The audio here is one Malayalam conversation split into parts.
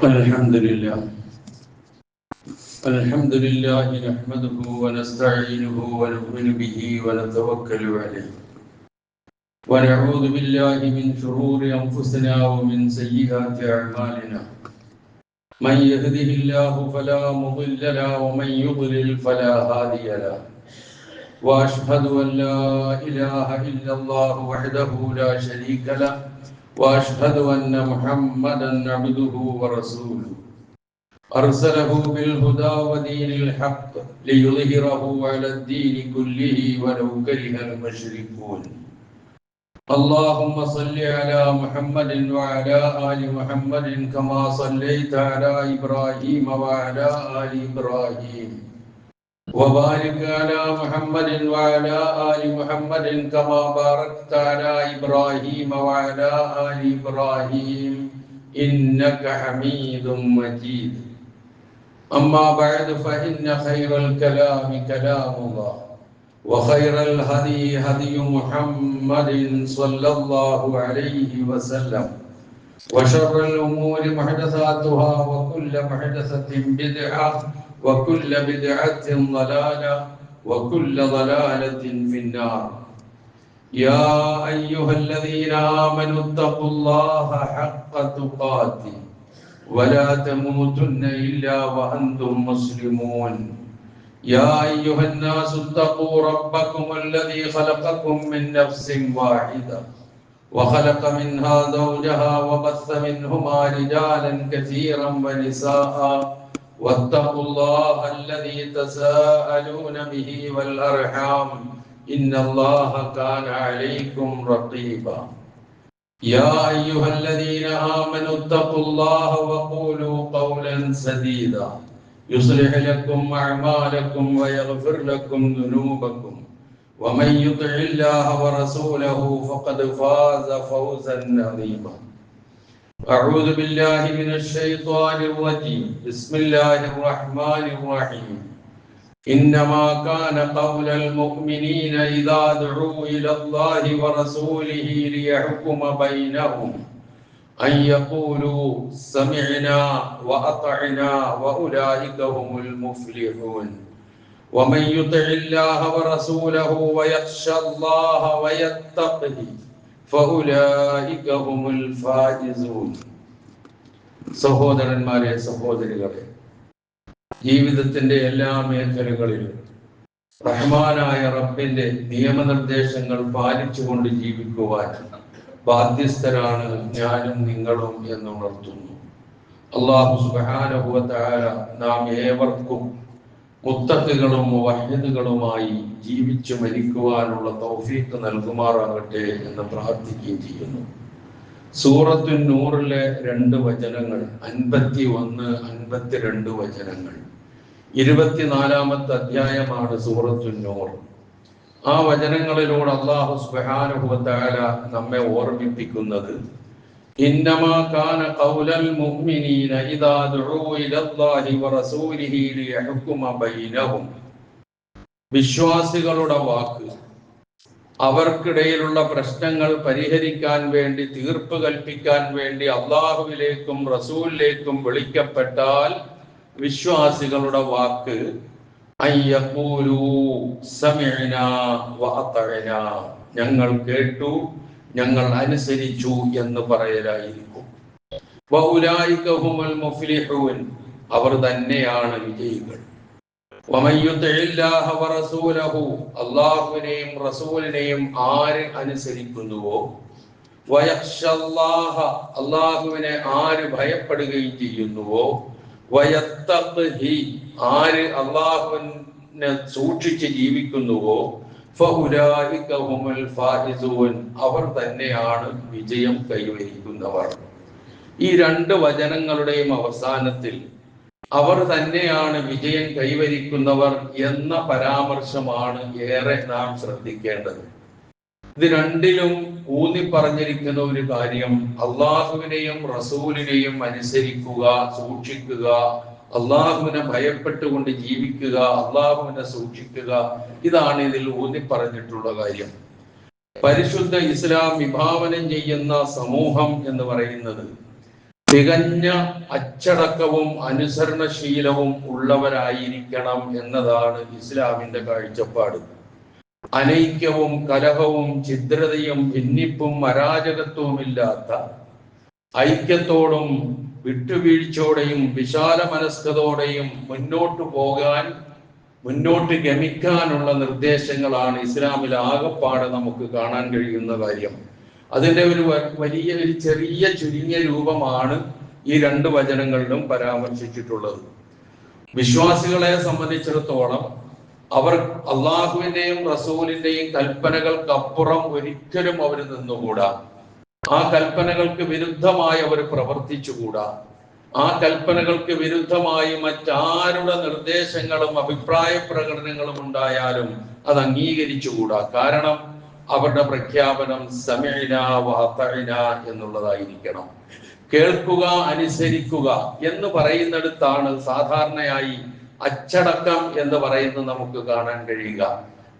الحمد لله نحمده ونستعينه ونؤمن به ونتوكل عليه ونعوذ بالله من شرور أنفسنا ومن سيئات أعمالنا من يهده الله فلا مضل له ومن يضلل فلا هادي له وأشهد أن لا إله إلا الله وحده لا شريك له وأشهد أن محمدا عبده ورسوله أرسله بالهدى ودين الحق ليظهره على الدين كله ولو كره المشركون اللهم صل على محمد وعلى آل محمد كما صليت على إبراهيم وعلى آل إبراهيم وبارك على محمد وعلى آل محمد كما باركت على إبراهيم وعلى آل إبراهيم إنك حميد مجيد أما بعد فإن خير الكلام كلام الله وخير الهدي هدي محمد صلى الله عليه وسلم وشر الأمور محدثاتها وكل محدثة بدعة وكل بدعة ضلالة وكل ضلالة في النار يا أيها الذين آمنوا اتقوا الله حق تقاته ولا تموتن إلا وأنتم مسلمون يا أيها الناس اتقوا ربكم الذي خلقكم من نفس واحدة وخلق منها زوجها وبث منهما رجالا كثيرا ونساء واتقوا الله الذي تساءلون به والأرحام إن الله كان عليكم رقيبا يا أيها الذين آمنوا اتقوا الله وقولوا قولا سديدا يصلح لكم أعمالكم ويغفر لكم ذنوبكم ومن يطع الله ورسوله فقد فاز فوزا عظيما أعوذ بالله من الشيطان الرجيم بسم الله الرحمن الرحيم إنما كان قول المؤمنين إذا دعوا إلى الله ورسوله ليحكم بينهم أن يقولوا سمعنا وأطعنا وأولئك هم المفلحون ومن يطع الله ورسوله ويخشى الله ويتقه فأولئك هم الفائزون സഹോദരന്മാരെ സഹോദരികളെ ജീവിതത്തിന്റെ എല്ലാ മേഖലകളിലും റഹ്മാനായ റബ്ബിന്റെ നിയമനിർദ്ദേശങ്ങൾ പാലിച്ചുകൊണ്ട് ജീവിക്കുവാൻ ബാധ്യസ്ഥരാണ് ഞാനും നിങ്ങളും എന്നുണർത്തുന്നു. അല്ലാഹു സുബ്ഹാനഹു വ തആല നാം ഏവർക്കും മുത്തഖികളും മുവഹ്ഹിദുകളുമായി ജീവിച്ചു മരിക്കുവാനുള്ള തൗഫീഖ് നൽകുമാറാകട്ടെ എന്ന് പ്രാർത്ഥിക്കുകയും ചെയ്യുന്നു. സൂറത്തുൻ നൂറിലെ 2 വചനങ്ങൾ 51, 52 വചനങ്ങൾ 24-ാമത്തെ അധ്യായമാണ് സൂറത്തുൻ നൂർ. ആ വചനങ്ങളിലൂടെ അല്ലാഹു സുബ്ഹാനഹു വ തആല നമ്മെ ഓർമ്മിപ്പിക്കുന്നത് ഇന്നമാ കാന ഖൗലൽ മുഅ്മിനീന ഇദാ ദുഊ ഇലല്ലാഹി വറസൂലിഹി ലിയഹ്കുമ ബൈനഹും. വിശ്വാസികളുടെ വാക്ക് അവർക്കിടയിലുള്ള പ്രശ്നങ്ങൾ പരിഹരിക്കാൻ വേണ്ടി, തീർപ്പ് കൽപ്പിക്കാൻ വേണ്ടി അല്ലാഹുവിലേക്കും റസൂലിലേക്കും വിളിക്കപ്പെട്ടാൽ വിശ്വാസികളുടെ വാക്ക് അയ്യഖൂലു സമിഅനാ വഅതഅനാ, ഞങ്ങൾ കേട്ടു, ഞങ്ങൾ അനുസരിച്ചു എന്ന് പറയലായിരിക്കും. വഉലൈക ഹുമുൽ മുഫ്ലിഹൂൻ, അവർ തന്നെയാണ് വിജയികൾ. വമൻ യുതിഇല്ലാഹ വറസൂലഹു, അല്ലാഹുവിനെയും റസൂലിനെയും ആര് അനുസരിക്കുന്നുവോ, വയഖ്ശല്ലാഹ, അല്ലാഹുവിനെ ആര് ഭയപ്പെടുകയും ചെയ്യുന്നുവോ, വയത്തഖ്ഹി, ആര് അല്ലാഹുവിനെ സൂക്ഷിച്ച് ജീവിക്കുന്നുവോ, ഫഉലൈക ഹുമുൽ ഫായിസൂൻ, അവർ തന്നെയാണ് വിജയം കൈവരിക്കുന്നവർ. ഈ 2 വചനങ്ങളുടെയും അവസാനത്തിൽ അവർ തന്നെയാണ് വിജയം കൈവരിക്കുന്നവർ എന്ന പരാമർശമാണ് ഏറെ നാം ശ്രദ്ധിക്കേണ്ടത്. ഇത് രണ്ടിലും ഊന്നി പറഞ്ഞിരിക്കുന്ന ഒരു കാര്യം അള്ളാഹുവിനെയും റസൂലിനെയും അനുസരിക്കുക, സൂക്ഷിക്കുക, അള്ളാഹുവിനെ ഭയപ്പെട്ടുകൊണ്ട് ജീവിക്കുക, അള്ളാഹുവിനെ സൂക്ഷിക്കുക, ഇതാണ് ഇതിൽ ഊന്നി പറഞ്ഞിട്ടുള്ള കാര്യം. പരിശുദ്ധ ഇസ്ലാം വിഭാവനം ചെയ്യുന്ന സമൂഹം എന്ന് പറയുന്നത് തികഞ്ഞ അച്ചടക്കവും അനുസരണശീലവും ഉള്ളവരായിരിക്കണം എന്നതാണ് ഇസ്ലാമിന്റെ കാഴ്ചപ്പാട്. അനൈക്യവും കലഹവും ഛിദ്രതയും ഭിന്നിപ്പും അരാജകത്വവും ഇല്ലാത്ത, ഐക്യത്തോടും വിട്ടുവീഴ്ചയോടെയും വിശാല മനസ്കതയോടെയും മുന്നോട്ട് ഗമിക്കാനുള്ള നിർദ്ദേശങ്ങളാണ് ഇസ്ലാമിൽ ആകപ്പാടെ നമുക്ക് കാണാൻ കഴിയുന്ന കാര്യം. അതിന്റെ ഒരു ചെറിയ ചുരുങ്ങിയ രൂപമാണ് ഈ രണ്ട് വചനങ്ങളിലും പരാമർശിച്ചിട്ടുള്ളത്. വിശ്വാസികളെ സംബന്ധിച്ചിടത്തോളം അവർ അള്ളാഹുവിന്റെയും റസൂലിന്റെയും കൽപ്പനകൾക്കപ്പുറം ഒരിക്കലും അവർ നിന്നുകൂടാ. ആ കൽപ്പനകൾക്ക് വിരുദ്ധമായി അവർ പ്രവർത്തിച്ചുകൂടാ. ആ കൽപ്പനകൾക്ക് വിരുദ്ധമായി മറ്റാരുടെ നിർദ്ദേശങ്ങളും അഭിപ്രായ പ്രകടനങ്ങളും ഉണ്ടായാലും അത് അംഗീകരിച്ചുകൂടാ. കാരണം അവരുടെ പ്രഖ്യാപനം സമിഅ്ന വഅതഅ്ന എന്നുള്ളതായിരിക്കണം. കേൾക്കുക, അനുസരിക്കുക എന്ന് പറയുന്നിടത്താണ് സാധാരണയായി അച്ചടക്കം എന്ന് പറയുന്നത് നമുക്ക് കാണാൻ കഴിയുക.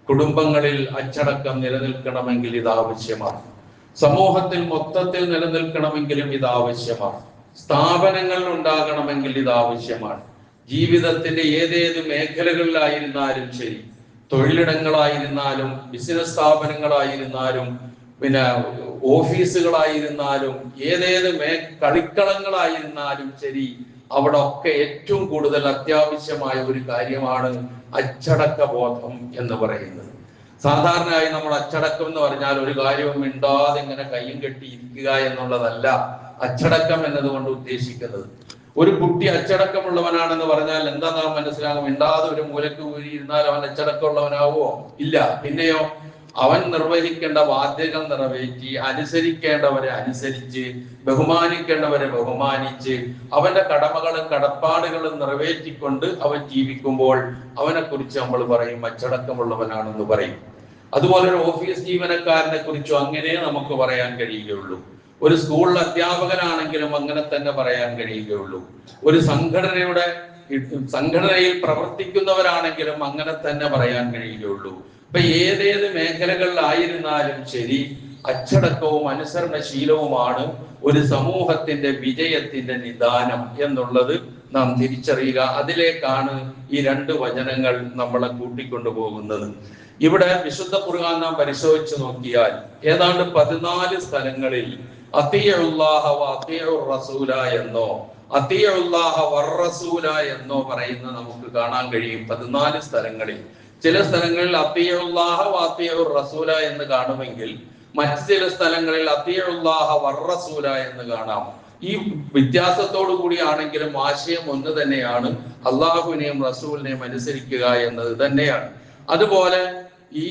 കുടുംബങ്ങളിൽ അച്ചടക്കം നിലനിൽക്കണമെങ്കിൽ ഇത് ആവശ്യമാണ്. സമൂഹത്തിൽ മൊത്തത്തിൽ നിലനിൽക്കണമെങ്കിലും ഇത് ആവശ്യമാണ്. സ്ഥാപനങ്ങൾ ഉണ്ടാകണമെങ്കിൽ ഇത് ആവശ്യമാണ്. ജീവിതത്തിന്റെ ഏതേത് മേഖലകളിലായിരുന്നാലും ശരി, തൊഴിലിടങ്ങളായിരുന്നാലും ബിസിനസ് സ്ഥാപനങ്ങളായിരുന്നാലും പിന്നെ ഓഫീസുകളായിരുന്നാലും ഏതേത് കളിക്കളങ്ങളായിരുന്നാലും ശരി, അവിടെ ഒക്കെ ഏറ്റവും കൂടുതൽ അത്യാവശ്യമായ ഒരു കാര്യമാണ് അച്ചടക്ക ബോധം എന്ന് പറയുന്നത്. സാധാരണയായി നമ്മൾ അച്ചടക്കം എന്ന് പറഞ്ഞാൽ ഒരു കാര്യവും മിണ്ടാതെ ഇങ്ങനെ കയ്യും കെട്ടി ഇരിക്കുക എന്നുള്ളതല്ല അച്ചടക്കം എന്നതുകൊണ്ട് ഉദ്ദേശിക്കുന്നത്. ഒരു കുട്ടി അച്ചടക്കമുള്ളവനാണെന്ന് പറഞ്ഞാൽ എന്താ നാം മനസ്സിലാകും? മിണ്ടാതെ ഒരു മൂലക്ക് ഊരിയിരുന്നാൽ അവൻ അച്ചടക്കമുള്ളവനാവോ? ഇല്ല. പിന്നെയോ അവൻ നിർവഹിക്കേണ്ട ബാധ്യതകൾ നിറവേറ്റി, അനുസരിക്കേണ്ടവരെ അനുസരിച്ച്, ബഹുമാനിക്കേണ്ടവരെ ബഹുമാനിച്ച്, അവന്റെ കടമകളും കടപ്പാടുകളും നിറവേറ്റിക്കൊണ്ട് അവൻ ജീവിക്കുമ്പോൾ അവനെ കുറിച്ച് നമ്മൾ പറയും അച്ചടക്കമുള്ളവനാണെന്ന് പറയും. അതുപോലെ ഒരു ഓഫീസ് ജീവനക്കാരനെ കുറിച്ചും അങ്ങനെ നമുക്ക് പറയാൻ കഴിയുകയുള്ളൂ. ഒരു സ്കൂളിൽ അധ്യാപകനാണെങ്കിലും അങ്ങനെ തന്നെ പറയാൻ കഴിയുകയുള്ളൂ. ഒരു സംഘടനയിൽ പ്രവർത്തിക്കുന്നവരാണെങ്കിലും അങ്ങനെ തന്നെ പറയാൻ കഴിയുകയുള്ളൂ. ഇപ്പൊ ഏതേത് മേഖലകളിലായിരുന്നാലും ശരി, അച്ചടക്കവും അനുസരണശീലവുമാണ് ഒരു സമൂഹത്തിന്റെ വിജയത്തിന്റെ നിദാനം എന്നുള്ളത് നാം തിരിച്ചറിയുക. അതിലേക്കാണ് ഈ രണ്ട് വചനങ്ങൾ നമ്മളെ കൂട്ടിക്കൊണ്ടുപോകുന്നത്. ഇവിടെ വിശുദ്ധ ഖുർആൻ നാം പരിശോധിച്ചു നോക്കിയാൽ ഏതാണ്ട് 14 സ്ഥലങ്ങളിൽ അത്തിയുല്ലാഹ വ അത്തിയുർ റസൂല എന്നോ അത്തിയുല്ലാഹ വർ-റസൂല എന്നോ പറയുന്നത് നമുക്ക് കാണാൻ കഴിയും. 14 സ്ഥലങ്ങളിൽ. ചില സ്ഥലങ്ങളിൽ അത്തിയുല്ലാഹ വ അത്തിയുർ റസൂല എന്ന് കാണുമെങ്കിൽ മറ്റു ചില സ്ഥലങ്ങളിൽ അത്തിയുല്ലാഹ വർ-റസൂല എന്ന് കാണാം. ഈ വ്യത്യാസത്തോടു കൂടിയാണെങ്കിലും ആശയം ഒന്ന് തന്നെയാണ്. അള്ളാഹുവിനെയും റസൂലിനെയും അനുസരിക്കുക എന്നത് തന്നെയാണ്. അതുപോലെ ഈ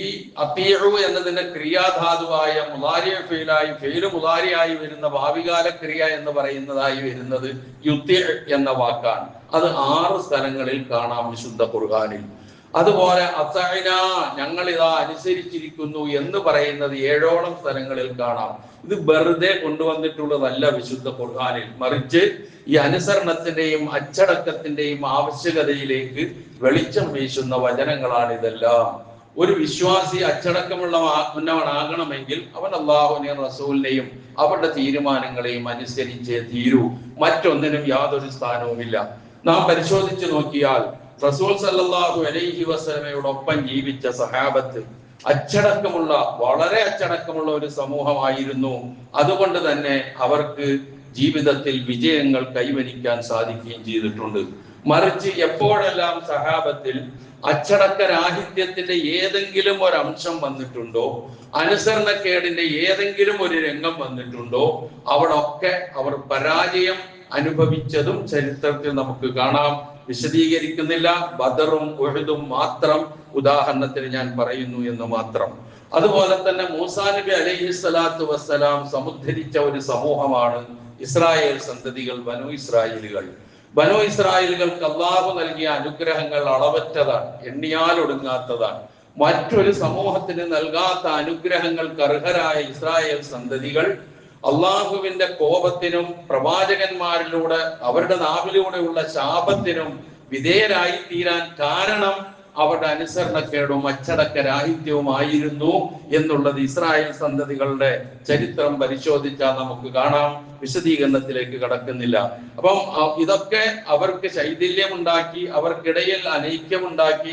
അത്തിയു എന്നതിന്റെ ക്രിയാധാതുവായ മുളാരിയ ഫെയിലായി ഫെയില് മുളാരിയായി വരുന്ന ഭാവികാല ക്രിയ എന്ന് പറയുന്നതായി വരുന്നത് യുത്തി എന്ന വാക്കാണ്. അത് 6 സ്ഥലങ്ങളിൽ കാണാം വിശുദ്ധ ഖുർആനിൽ. അതുപോലെ അത്തഅ്ന ഞങ്ങൾ ഇതാ അനുസരിച്ചിരിക്കുന്നു എന്ന് പറയുന്നത് 7ഓളം സ്ഥലങ്ങളിൽ കാണാം. ഇത് വെറുതെ കൊണ്ടുവന്നിട്ടുള്ളതല്ല വിശുദ്ധ ഖുർആനിൽ, മറിച്ച് ഈ അനുസരണത്തിന്റെയും അച്ചടക്കത്തിന്റെയും ആവശ്യകതയിലേക്ക് വെളിച്ചം വീശുന്ന വചനങ്ങളാണ് ഇതെല്ലാം. ഒരു വിശ്വാസി അച്ചടക്കമുള്ളവനാകണമെങ്കിൽ അവൻ അള്ളാഹുവിനെയും റസൂലിനെയും അവരുടെ തീരുമാനങ്ങളെയും അനുസരിച്ചേ തീരൂ. മറ്റൊന്നിനും യാതൊരു സ്ഥാനവുമില്ല. നാം പരിശോധിച്ചു നോക്കിയാൽ റസൂൽ സല്ലല്ലാഹു അലൈഹി വസല്ലമയോടൊപ്പം ജീവിച്ച സഹാബത്ത് വളരെ അച്ചടക്കമുള്ള ഒരു സമൂഹമായിരുന്നു. അതുകൊണ്ട് തന്നെ അവർക്ക് ജീവിതത്തിൽ വിജയങ്ങൾ കൈവരിക്കാൻ സാധിക്കുകയും ചെയ്തിട്ടുണ്ട്. മറിച്ച് എപ്പോഴെല്ലാം സഹാബത്തിൽ അച്ചടക്കരാഹിത്യത്തിന്റെ ഏതെങ്കിലും ഒരു അംശം വന്നിട്ടുണ്ടോ, അനുസരണക്കേടിന്റെ ഏതെങ്കിലും ഒരു രംഗം വന്നിട്ടുണ്ടോ, അവിടൊക്കെ അവർ പരാജയം അനുഭവിച്ചതും ചരിത്രത്തിൽ നമുക്ക് കാണാം. വിശദീകരിക്കുന്നില്ല. ബദറും ഉഹുദും മാത്രം ഉദാഹരണത്തിന് ഞാൻ പറയുന്നു എന്ന് മാത്രം. അതുപോലെ തന്നെ മൂസാ നബി അലൈഹിസ്സലാത്തു വസ്സലാം സമുദ്ധരിച്ച ഒരു സമൂഹമാണ് ഇസ്രായേൽ സന്തതികൾ, ബനു ഇസ്രായേലുകൾ. ബനു ഇസ്രായേലുകൾക്ക് അള്ളാഹു നൽകിയ അനുഗ്രഹങ്ങൾ അളവറ്റതാണ്, എണ്ണിയാൽ ഒടുങ്ങാത്തതാണ്. മറ്റൊരു സമൂഹത്തിന് നൽകാത്ത അനുഗ്രഹങ്ങൾക്ക് അർഹരായ ഇസ്രായേൽ സന്തതികൾ അള്ളാഹുവിന്റെ കോപത്തിനും പ്രവാചകന്മാരിലൂടെ അവരുടെ നാവിലൂടെയുള്ള ശാപത്തിനും വിധേയരായി തീരാൻ കാരണം അവരുടെ അനുസരണക്കേടും അച്ചടക്കരാഹിത്യവുമായിരുന്നു എന്നുള്ളത് ഇസ്രായേൽ സന്തതികളുടെ ചരിത്രം പരിശോധിച്ചാൽ നമുക്ക് കാണാം. വിശദീകരണത്തിലേക്ക് കടക്കുന്നില്ല. അപ്പം ഇതൊക്കെ അവർക്ക് ശൈഥില്യമുണ്ടാക്കി, അവർക്കിടയിൽ അനൈക്യമുണ്ടാക്കി,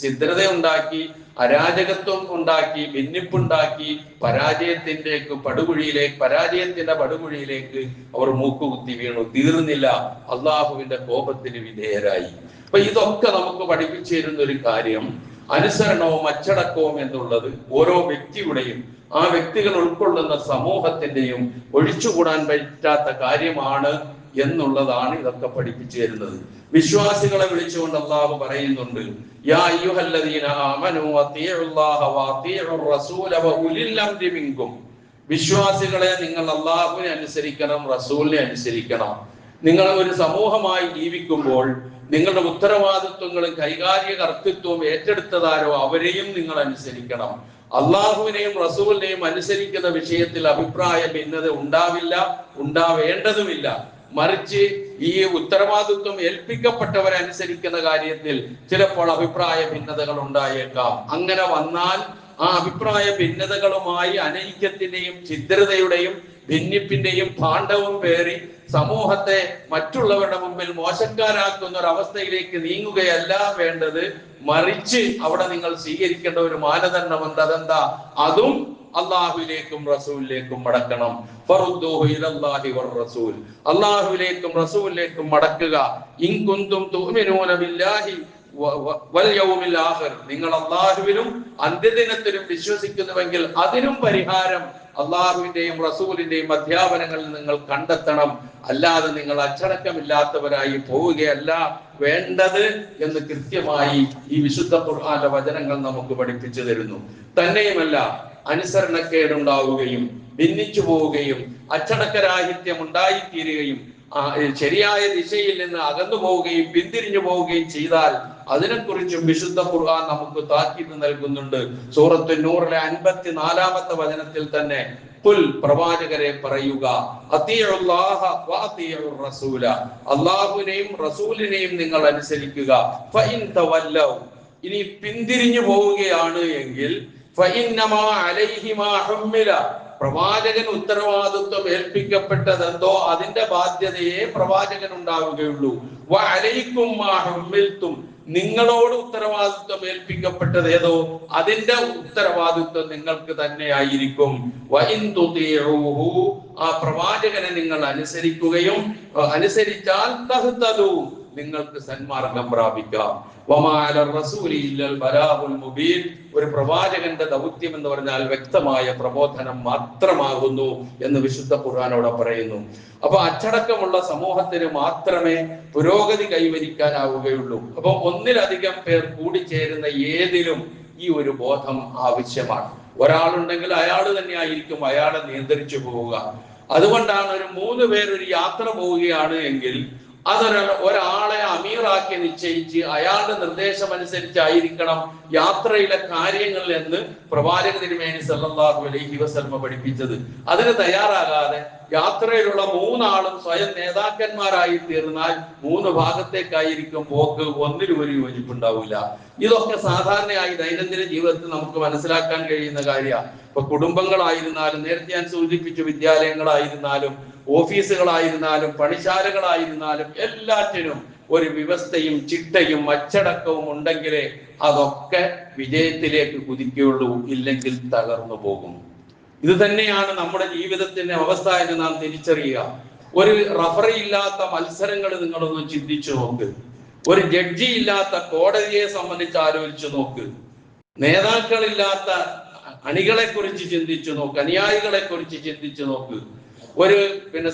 ഛിദ്രതയുണ്ടാക്കി, അരാജകത്വം ഉണ്ടാക്കി, ഭിന്നിപ്പുണ്ടാക്കി, പരാജയത്തിന്റെ പടുകുഴിയിലേക്ക് അവർ മൂക്കുകുത്തി വീണു. തീർന്നില്ല, അള്ളാഹുവിന്റെ കോപത്തിന് വിധേയരായി. അപ്പൊ ഇതൊക്കെ നമുക്ക് പഠിപ്പിച്ചു തരുന്ന ഒരു കാര്യം, അനുസരണവും അച്ചടക്കവും എന്നുള്ളത് ഓരോ വ്യക്തിയുടെയും ആ വ്യക്തികൾ ഉൾക്കൊള്ളുന്ന സമൂഹത്തിന്റെയും ഒഴിച്ചുകൂടാൻ പറ്റാത്ത കാര്യമാണ് എന്നുള്ളതാണ് ഇതൊക്കെ പഠിപ്പിച്ചു തരുന്നത്. വിശ്വാസികളെ വിളിച്ചുകൊണ്ട് അള്ളാഹു പറയുന്നുണ്ട്, യാ അയ്യുഹല്ലദീന ആമനൂ അത്തിഉല്ലാഹ വഅത്തിഉർ റസൂല വഉലിൽ അംരി മിൻകും. വിശ്വാസികളെ, നിങ്ങൾ അള്ളാഹുവിനെ അനുസരിക്കണം, റസൂലിനെ അനുസരിക്കണം. നിങ്ങൾ ഒരു സമൂഹമായി ജീവിക്കുമ്പോൾ നിങ്ങളുടെ ഉത്തരവാദിത്വങ്ങളും കൈകാര്യ കർത്തൃത്വവും ഏറ്റെടുത്തതാരോ അവരെയും നിങ്ങൾ അനുസരിക്കണം. അള്ളാഹുവിനെയും റസൂലിനെയും അനുസരിക്കുന്ന വിഷയത്തിൽ അഭിപ്രായ ഭിന്നത ഉണ്ടാവില്ല, ഉണ്ടാവേണ്ടതുമില്ല. മറിച്ച് ഈ ഉത്തരവാദിത്വം ഏൽപ്പിക്കപ്പെട്ടവരെ അനുസരിക്കുന്ന കാര്യത്തിൽ ചിലപ്പോൾ അഭിപ്രായ ഭിന്നതകൾ ഉണ്ടായേക്കാം. അങ്ങനെ വന്നാൽ ആ അഭിപ്രായ ഭിന്നതകളുമായി അനൈക്യത്തിന്റെയും ഛിദ്രതയുടെയും ഭിന്നിപ്പിന്റെയും ഭാണ്ഡവും പേറി സമൂഹത്തെ മറ്റുള്ളവരുടെ മുമ്പിൽ മോശക്കാരാക്കുന്ന ഒരു അവസ്ഥയിലേക്ക് നീങ്ങുകയല്ല വേണ്ടത്. മറിച്ച് അവിടെ നിങ്ങൾ സ്വീകരിക്കേണ്ട ഒരു മാനദണ്ഡമുണ്ട്. അതെന്താ? അതും അള്ളാഹുവിലേക്കും റസൂലിലേക്കും മടക്കണം. അള്ളാഹുവിലേക്കും റസൂലിലേക്കും മടക്കുക. ഇൻ കുന്തും തുഅ്മിനൂന ബില്ലാഹി വൽ യൗമിൽ ആഖിർ, നിങ്ങൾ അള്ളാഹുവിലും അന്ത്യദിനത്തിലും വിശ്വസിക്കുന്നുവെങ്കിൽ അതിനും പരിഹാരം അള്ളാഹുവിന്റെയും റസൂലിന്റെയും അധ്യാപനങ്ങളിൽ നിങ്ങൾ കണ്ടെത്തണം. അല്ലാതെ നിങ്ങൾ അച്ചടക്കമില്ലാത്തവരായി പോവുകയല്ല വേണ്ടത് എന്ന് കൃത്യമായി ഈ വിശുദ്ധ ഖുർആന്റെ വചനങ്ങൾ നമുക്ക് പഠിപ്പിച്ചു തരുന്നു. തന്നെയുമല്ല, അനുസരണക്കേടുണ്ടാവുകയും ഭിന്നിച്ചു പോവുകയും അച്ചടക്കരാഹിത്യം ഉണ്ടായിത്തീരുകയും ശരിയായ ദിശയിൽ നിന്ന് അകന്നു പോവുകയും പിന്തിരിഞ്ഞു പോവുകയും ചെയ്താൽ അതിനെക്കുറിച്ചും വിശുദ്ധ ഖുർആൻ നമുക്ക് താക്കീത് നൽകുന്നുണ്ട്. സൂറത്തു നൂറിലെ 54-ാമത്തെ വചനത്തിൽ തന്നെ, ഖുൽ, പ്രവാചകരെ പറയുക, അത്തിഉല്ലാഹ വഅത്തിഉർ റസൂല, അല്ലാഹുവിനെയും റസൂലിനെയും നിങ്ങൾ അനുസരിക്കുക. ഫഇൻ തവല്ലൗ, ഇനി പിന്തിരിഞ്ഞു പോവുകയാണ് എങ്കിൽ, ഫഇന്നമാ അലൈഹി മാ ഹുമ്മില, പ്രവാചകൻ ഉത്തരവാദിത്വം ഏൽപ്പിക്കപ്പെട്ടതെന്തോ അതിന്റെ ബാധ്യതയെ പ്രവാചകൻ ഉണ്ടാവുകയുള്ളൂ. വഅലൈക്കും മാ ഹുമ്മിൽതും, നിങ്ങളോട് ഉത്തരവാദിത്വം ഏൽപ്പിക്കപ്പെട്ടത് ഏതോ അതിന്റെ ഉത്തരവാദിത്വം നിങ്ങൾക്ക് തന്നെ ആയിരിക്കും. വഇൻ തുതീഉഹു, ആ പ്രവാചകനെ നിങ്ങൾ അനുസരിച്ചാൽ തഹ്തദൂ, നിങ്ങൾക്ക് സന്മാർഗം പ്രാപിക്കാം. വമാ അലർ റസൂലി ഇല്ലൽ ബലാഗുൽ മുബീൻ, ഒരു പ്രവാചകന്റെ ദൗത്യം എന്ന് പറഞ്ഞാൽ വ്യക്തമായ പ്രബോധനം മാത്രമാകുന്നു എന്ന് വിശുദ്ധ ഖുർആനോട് പറയുന്നു. അപ്പൊ അച്ചടക്കമുള്ള സമൂഹത്തിന് മാത്രമേ പുരോഗതി കൈവരിക്കാനാവുകയുള്ളൂ. അപ്പൊ ഒന്നിലധികം പേർ കൂടിച്ചേരുന്ന ഏതിലും ഈ ഒരു ബോധം ആവശ്യമാണ്. ഒരാളുണ്ടെങ്കിൽ അയാൾ തന്നെ ആയിരിക്കും അയാളെ നിയന്ത്രിച്ചു പോവുക. അതുകൊണ്ടാണ് ഒരു 3 പേർ ഒരു യാത്ര പോവുകയാണ് എങ്കിൽ ഒരാളെ അമീറാക്കി നിശ്ചയിച്ച് അയാളുടെ നിർദ്ദേശം അനുസരിച്ചായിരിക്കണം യാത്രയിലെ കാര്യങ്ങൾ എന്ന് പ്രവാചക തിരുമേനി സല്ലല്ലാഹു അലൈഹി വസല്ലം പഠിപ്പിച്ചത്. അതിന് തയ്യാറാകാതെ യാത്രയിലുള്ള 3 ആളും സ്വയം നേതാക്കന്മാരായി തീർന്നാൽ 3 ഭാഗത്തേക്കായിരിക്കും പോക്ക്. ഒന്നിലും ഒരു യോജിപ്പുണ്ടാവില്ല. ഇതൊക്കെ സാധാരണയായി ദൈനംദിന ജീവിതത്തിൽ നമുക്ക് മനസ്സിലാക്കാൻ കഴിയുന്ന കാര്യമാണ്. ഇപ്പൊ കുടുംബങ്ങളായിരുന്നാലും, നേരത്തെ ഞാൻ സൂചിപ്പിച്ചു, വിദ്യാലയങ്ങളായിരുന്നാലും, ഓഫീസുകളായിരുന്നാലും, പണിശാലകളായിരുന്നാലും എല്ലാറ്റിനും ഒരു വ്യവസ്ഥയും ചിട്ടയും അച്ചടക്കവും ഉണ്ടെങ്കിലേ അതൊക്കെ വിജയത്തിലേക്ക് കുതിക്കുകയുള്ളൂ. ഇല്ലെങ്കിൽ തകർന്നു പോകും. ഇത് തന്നെയാണ് നമ്മുടെ ജീവിതത്തിന്റെ അവസ്ഥ എന്ന് നാം തിരിച്ചറിയുക. ഒരു റഫറി ഇല്ലാത്ത മത്സരങ്ങൾ നിങ്ങളൊന്ന് ചിന്തിച്ചു നോക്ക്. ഒരു ജഡ്ജി ഇല്ലാത്ത കോടതിയെ സംബന്ധിച്ച് ആലോചിച്ചു നോക്ക്. നേതാക്കളില്ലാത്ത അണികളെ കുറിച്ച് ചിന്തിച്ചു നോക്ക്. അനുയായികളെ കുറിച്ച് ചിന്തിച്ചു നോക്ക്. ഒരു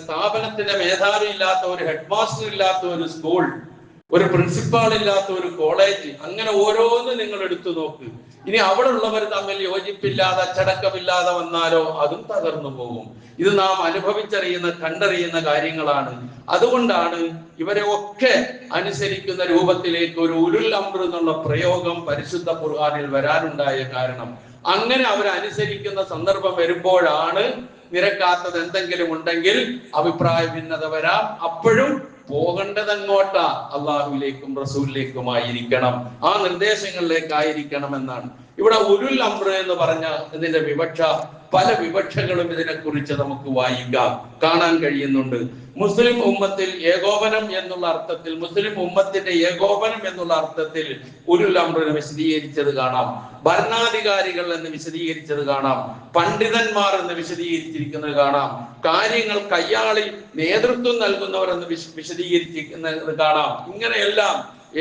സ്ഥാപനത്തിന്റെ മേധാവി ഇല്ലാത്ത, ഒരു ഹെഡ് മാസ്റ്റർ ഇല്ലാത്ത ഒരു സ്കൂൾ, ഒരു പ്രിൻസിപ്പാൾ ഇല്ലാത്ത ഒരു കോളേജ്, അങ്ങനെ ഓരോന്ന് നിങ്ങൾ എടുത്തു നോക്ക്. ഇനി അവിടെ ഉള്ളവർ തമ്മിൽ യോജിപ്പില്ലാതെ, അച്ചടക്കമില്ലാതെ വന്നാലോ അതും തകർന്നു പോകും. ഇത് നാം അനുഭവിച്ചറിയുന്ന, കണ്ടറിയുന്ന കാര്യങ്ങളാണ്. അതുകൊണ്ടാണ് ഇവരെ ഒക്കെ അനുസരിക്കുന്ന രൂപത്തിലേക്ക് ഒരു ഉലുൽ അംർ എന്നുള്ള പ്രയോഗം പരിശുദ്ധ ഖുർആനിൽ വരാനുണ്ടായ കാരണം. അങ്ങനെ അവരനുസരിക്കുന്ന സന്ദർഭം വരുമ്പോഴാണ് നിരക്കാത്തത് എന്തെങ്കിലും ഉണ്ടെങ്കിൽ അഭിപ്രായ ഭിന്നത വരാം. അപ്പോഴും പോകേണ്ടത് അങ്ങോട്ടാ, അള്ളാഹുവിലേക്കും റസൂലിലേക്കുമായിരിക്കണം, ആ നിർദ്ദേശങ്ങളിലേക്കായിരിക്കണം എന്നാണ്. ഇവിടെ ഉലുൽ അംർ എന്ന് പറഞ്ഞ ഇതിന്റെ വിവക്ഷ പല വിവക്ഷകളും ഇതിനെക്കുറിച്ച് നമുക്ക് വായിക്കാം, കാണാൻ കഴിയുന്നുണ്ട്. മുസ്ലിം ഉമ്മത്തിൽ ഏകോപനം എന്നുള്ള അർത്ഥത്തിൽ, മുസ്ലിം ഉമ്മത്തിന്റെ ഏകോപനം എന്നുള്ള അർത്ഥത്തിൽ ഉലുൽ അംറിനെ വിശദീകരിച്ചത് കാണാം, ഭരണാധികാരികൾ എന്ന് വിശദീകരിച്ചത് കാണാം, പണ്ഡിതന്മാർ എന്ന് വിശദീകരിച്ചിരിക്കുന്നത് കാണാം, കാര്യങ്ങൾ കയ്യാളി നേതൃത്വം നൽകുന്നവർ എന്ന് വിശദീകരിച്ചിരിക്കുന്നത് കാണാം. ഇങ്ങനെയെല്ലാം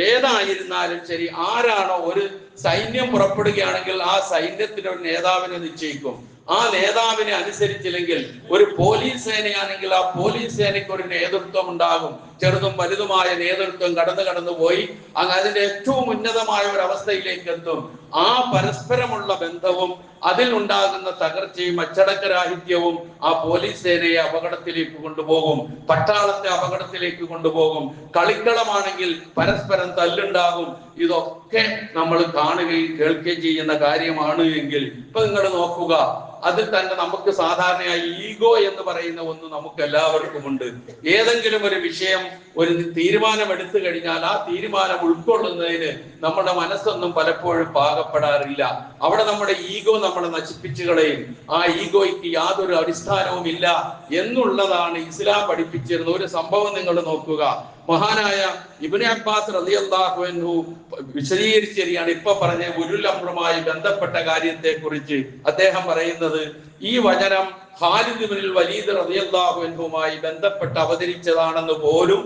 ഏതായിരുന്നാലും ശരി, ആരാണോ ഒരു സൈന്യം പുറപ്പെടുകയാണെങ്കിൽ ആ സൈന്യത്തിന് ഒരു നേതാവിനെ നിശ്ചയിക്കും. ആ നേതാവിനെ അനുസരിച്ചില്ലെങ്കിൽ, ഒരു പോലീസ് സേനയാണെങ്കിൽ ആ പോലീസ് സേനയ്ക്ക് ഒരു നേതൃത്വം ഉണ്ടാകും. ചെറുതും വലുതുമായ നേതൃത്വം കടന്നു പോയി അതിന്റെ ഏറ്റവും ഉന്നതമായ ഒരു അവസ്ഥയിലേക്ക് എത്തും. ആ പരസ്പരമുള്ള ബന്ധവും അതിൽ ഉണ്ടാകുന്ന തകർച്ചയും അച്ചടക്കരാഹിത്യവും ആ പോലീസ് സേനയെ അപകടത്തിലേക്ക് കൊണ്ടുപോകും, പട്ടാളത്തെ അപകടത്തിലേക്ക് കൊണ്ടുപോകും. കളിക്കളമാണെങ്കിൽ പരസ്പരം തല്ലുണ്ടാകും. ഇതൊക്കെ നമ്മൾ കാണുകയും കേൾക്കുകയും ചെയ്യുന്ന കാര്യമാണ് എങ്കിൽ ഇപ്പൊ നിങ്ങൾ നോക്കുക, അതിൽ തന്നെ നമുക്ക് സാധാരണയായി ഈഗോ എന്ന് പറയുന്ന ഒന്ന് നമുക്ക് എല്ലാവർക്കും ഉണ്ട്. ഏതെങ്കിലും ഒരു വിഷയം, ഒരു തീരുമാനം എടുത്തു കഴിഞ്ഞാൽ ആ തീരുമാനം ഉൾക്കൊള്ളുന്നതിന് നമ്മുടെ മനസ്സൊന്നും പലപ്പോഴും പാകപ്പെടാറില്ല. അവിടെ നമ്മുടെ ഈഗോ നമ്മളെ നശിപ്പിച്ചു കളയും. ആ ഈഗോയ്ക്ക് യാതൊരു അടിസ്ഥാനവും ഇല്ല എന്നുള്ളതാണ് ഇസ്ലാം പഠിപ്പിച്ചിരുന്ന ഒരു സംഭവം. നിങ്ങൾ നോക്കുക, മഹാനായ ഇബ്നു അബ്ബാസ് റളിയല്ലാഹു അൻഹു വിശദീകരിച്ചിരിക്കുകയാണ് ഇപ്പൊ പറഞ്ഞ ഉലുൽ അംറുമായി ബന്ധപ്പെട്ട കാര്യത്തെ കുറിച്ച്. അദ്ദേഹം പറയുന്നത്, ഈ വചനം ഖാലിദ് ഇബ്നുൽ വലീദ് റളിയല്ലാഹു അൻഹുമായി ബന്ധപ്പെട്ട് അവതരിച്ചതാണെന്ന് പോലും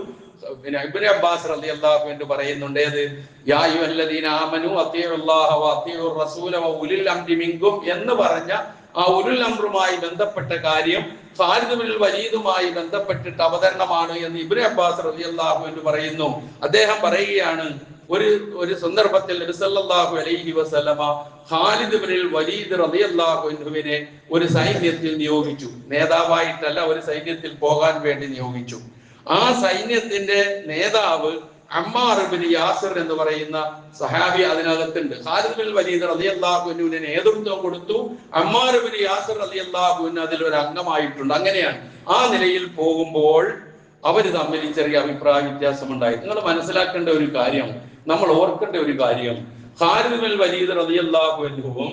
ഇബ്നു അബ്ബാസ് റളിയല്ലാഹു അൻഹു പറയുന്നുണ്ട്. ഏത്? യാ അയ്യുഹല്ലദീന ആമനു അത്തിഉല്ലാഹ വ അത്തിഉർ റസൂല വ ഉലിൽ അംരി മിൻകും എന്ന് പറഞ്ഞ ആ ഉലുൽ അംറുമായി ബന്ധപ്പെട്ട കാര്യം ഖാലിദ് ഇബ്നുൽ വലീദുമായി ബന്ധപ്പെട്ടിട്ട് അവതരണമാണ് എന്ന് ഇബ്നു അബ്ബാസ് റളിയല്ലാഹു അൻഹു പറയുന്നു. അദ്ദേഹം പറയുകയാണ്, ഒരു സന്ദർഭത്തിൽ നബി സല്ലല്ലാഹു അലൈഹി വസല്ലമ ഖാലിദ് ഇബ്നുൽ വലീദ് റളിയല്ലാഹു അൻഹുവിനെ ഒരു സൈന്യത്തിൽ നിയോഗിച്ചു. നേതാവായിട്ടല്ല, ഒരു സൈന്യത്തിൽ പോകാൻ വേണ്ടി നിയോഗിച്ചു. ആ സൈന്യത്തിന്റെ നേതാവ് അമ്മാർ ഇബ്നു യാസിർ എന്ന് പറയുന്ന സഹാബി അതിനകത്തുണ്ട്. ഖാലിദ് ഇബ്നുൽ വലീദ് റളിയല്ലാഹു അൻഹുവിന് നേതൃത്വം കൊടുത്തു. അമ്മാർ ഇബ്നു യാസിർ റളിയല്ലാഹു അൻഹു അതിൽ ഒരു അംഗമായിട്ടുണ്ട്. അങ്ങനെയാണ് ആ നിലയിൽ പോകുമ്പോൾ അവര് തമ്മിൽ ചെറിയ അഭിപ്രായ വ്യത്യാസമുണ്ടായി. നിങ്ങൾ മനസ്സിലാക്കേണ്ട ഒരു കാര്യം, നമ്മൾ ഓർക്കേണ്ട ഒരു കാര്യം, ഖാലിദ് ഇബ്നുൽ വലീദ് റളിയല്ലാഹു അൻഹുവും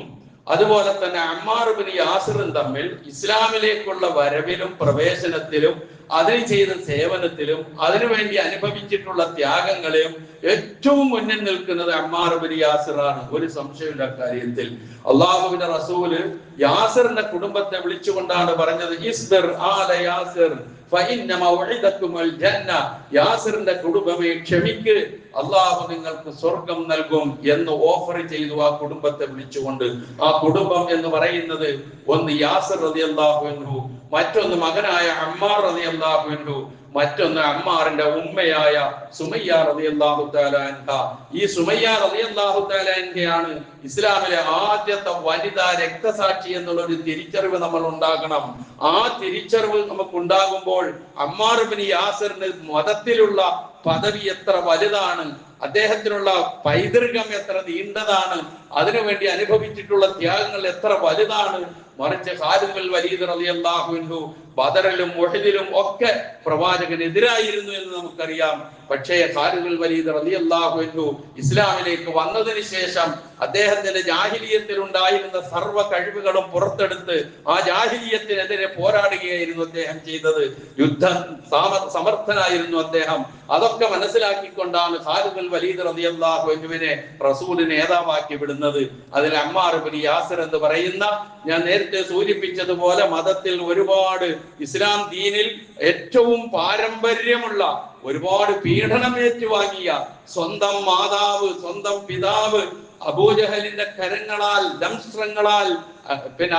അതുപോലെ തന്നെ അമ്മാർ ഇബ്നു യാസിറും തമ്മിൽ ഇസ്ലാമിലേക്കുള്ള വരവിലും പ്രവേശനത്തിലും അതിന് ചെയ്ത സേവനത്തിലും അതിനുവേണ്ടി അനുഭവിച്ചിട്ടുള്ള ത്യാഗങ്ങളെയും ഏറ്റവും മുന്നിൽ നിൽക്കുന്നത് അമ്മാർ ഇബ്നു യാസിറാണ്. ഒരു സംശയമില്ല കാര്യത്തിൽ. അള്ളാഹുവിന്റെ റസൂല് യാസിറിന്റെ കുടുംബത്തെ വിളിച്ചുകൊണ്ടാണ് പറഞ്ഞത്, ഇസ്ബിർ ആല യാസിർ ഫഇന്ന മൗഇദകുമുൽ ജന്ന. യാസിറിന്റെ കുടുംബമേ ക്ഷമിക്ക്, അള്ളാഹു നിങ്ങൾക്ക് സ്വർഗം നൽകും എന്ന് ഓഫർ ചെയ്തു ആ കുടുംബത്തെ വിളിച്ചുകൊണ്ട്. ആ കുടുംബം എന്ന് പറയുന്നത് ഒന്ന് യാസിർ റളിയല്ലാഹു അൻഹു, മറ്റൊന്ന് മകനായ അമ്മാർ റളിയല്ലാഹു അൻഹു, മറ്റൊന്ന് അമ്മാറിന്റെ ഉമ്മയായ സുമയ്യ റളിയല്ലാഹു തആല അൻഹ. ഈ സുമയ്യ റളിയല്ലാഹു തആല അൻഹയാണ് ഇസ്ലാമിലെ ആദ്യത്തെ വനിതാ രക്തസാക്ഷി എന്നുള്ള ഒരു തിരിച്ചറിവ് നമ്മൾ ഉണ്ടാകണം. ആ തിരിച്ചറിവ് നമുക്ക് ഉണ്ടാകുമ്പോൾ അമ്മാർ ഇബ്നു യാസിറിന് മതത്തിലുള്ള പദവി എത്ര വലുതാണ്, അദ്ദേഹത്തിനുള്ള പൈതൃകം എത്ര നീണ്ടതാണ്, അതിനുവേണ്ടി അനുഭവിച്ചിട്ടുള്ള ത്യാഗങ്ങൾ എത്ര വലുതാണ്. മറിച്ച് ഖാലിദ് ഇബ്നുൽ വലീദ് റളിയല്ലാഹു അൻഹു ബദറിലും ഉഹദിലും ഒക്കെ പ്രവാചകനെതിരായിരുന്നു എന്ന് നമുക്കറിയാം. പക്ഷേ ഖാലിദ് ഇബ്നുൽ വലീദ് റളിയല്ലാഹു അൻഹു ഇസ്ലാമിലേക്ക് വന്നതിന് ശേഷം അദ്ദേഹത്തിന്റെ ജാഹിലിയത്തിൽ ഉണ്ടായിരുന്ന സർവ്വ കഴിവുകളും പുറത്തെടുത്ത് ആ ജാഹിലിയത്തിനെതിരെ പോരാടുകയായിരുന്നു അദ്ദേഹം ചെയ്തത്. സമർത്ഥനായിരുന്നു അദ്ദേഹം. അതൊക്കെ മനസ്സിലാക്കിക്കൊണ്ടാണ് ഖാലിദ് ഇബ്നുൽ വലീദ് റളിയല്ലാഹു അൻഹുവിനെ റസൂൽ നേതാവാക്കി വിടുന്നത്. അതിൽ അമ്മാർ ഇബ്നു യാസിർ എന്ന് പറയുന്ന, ഞാൻ നേരത്തെ സൂചിപ്പിച്ചതുപോലെ മതത്തിൽ ഒരുപാട്, ഇസ്ലാം ദീനിൽ ഏറ്റവും പാരമ്പര്യമുള്ള, ഒരുപാട് പീഡനം ഏറ്റുവാങ്ങിയ, സ്വന്തം മാതാവ്, സ്വന്തം പിതാവ് അബൂജഹലിന്റെ കരങ്ങളാൽ, ദംഷ്ട്രങ്ങളാൽ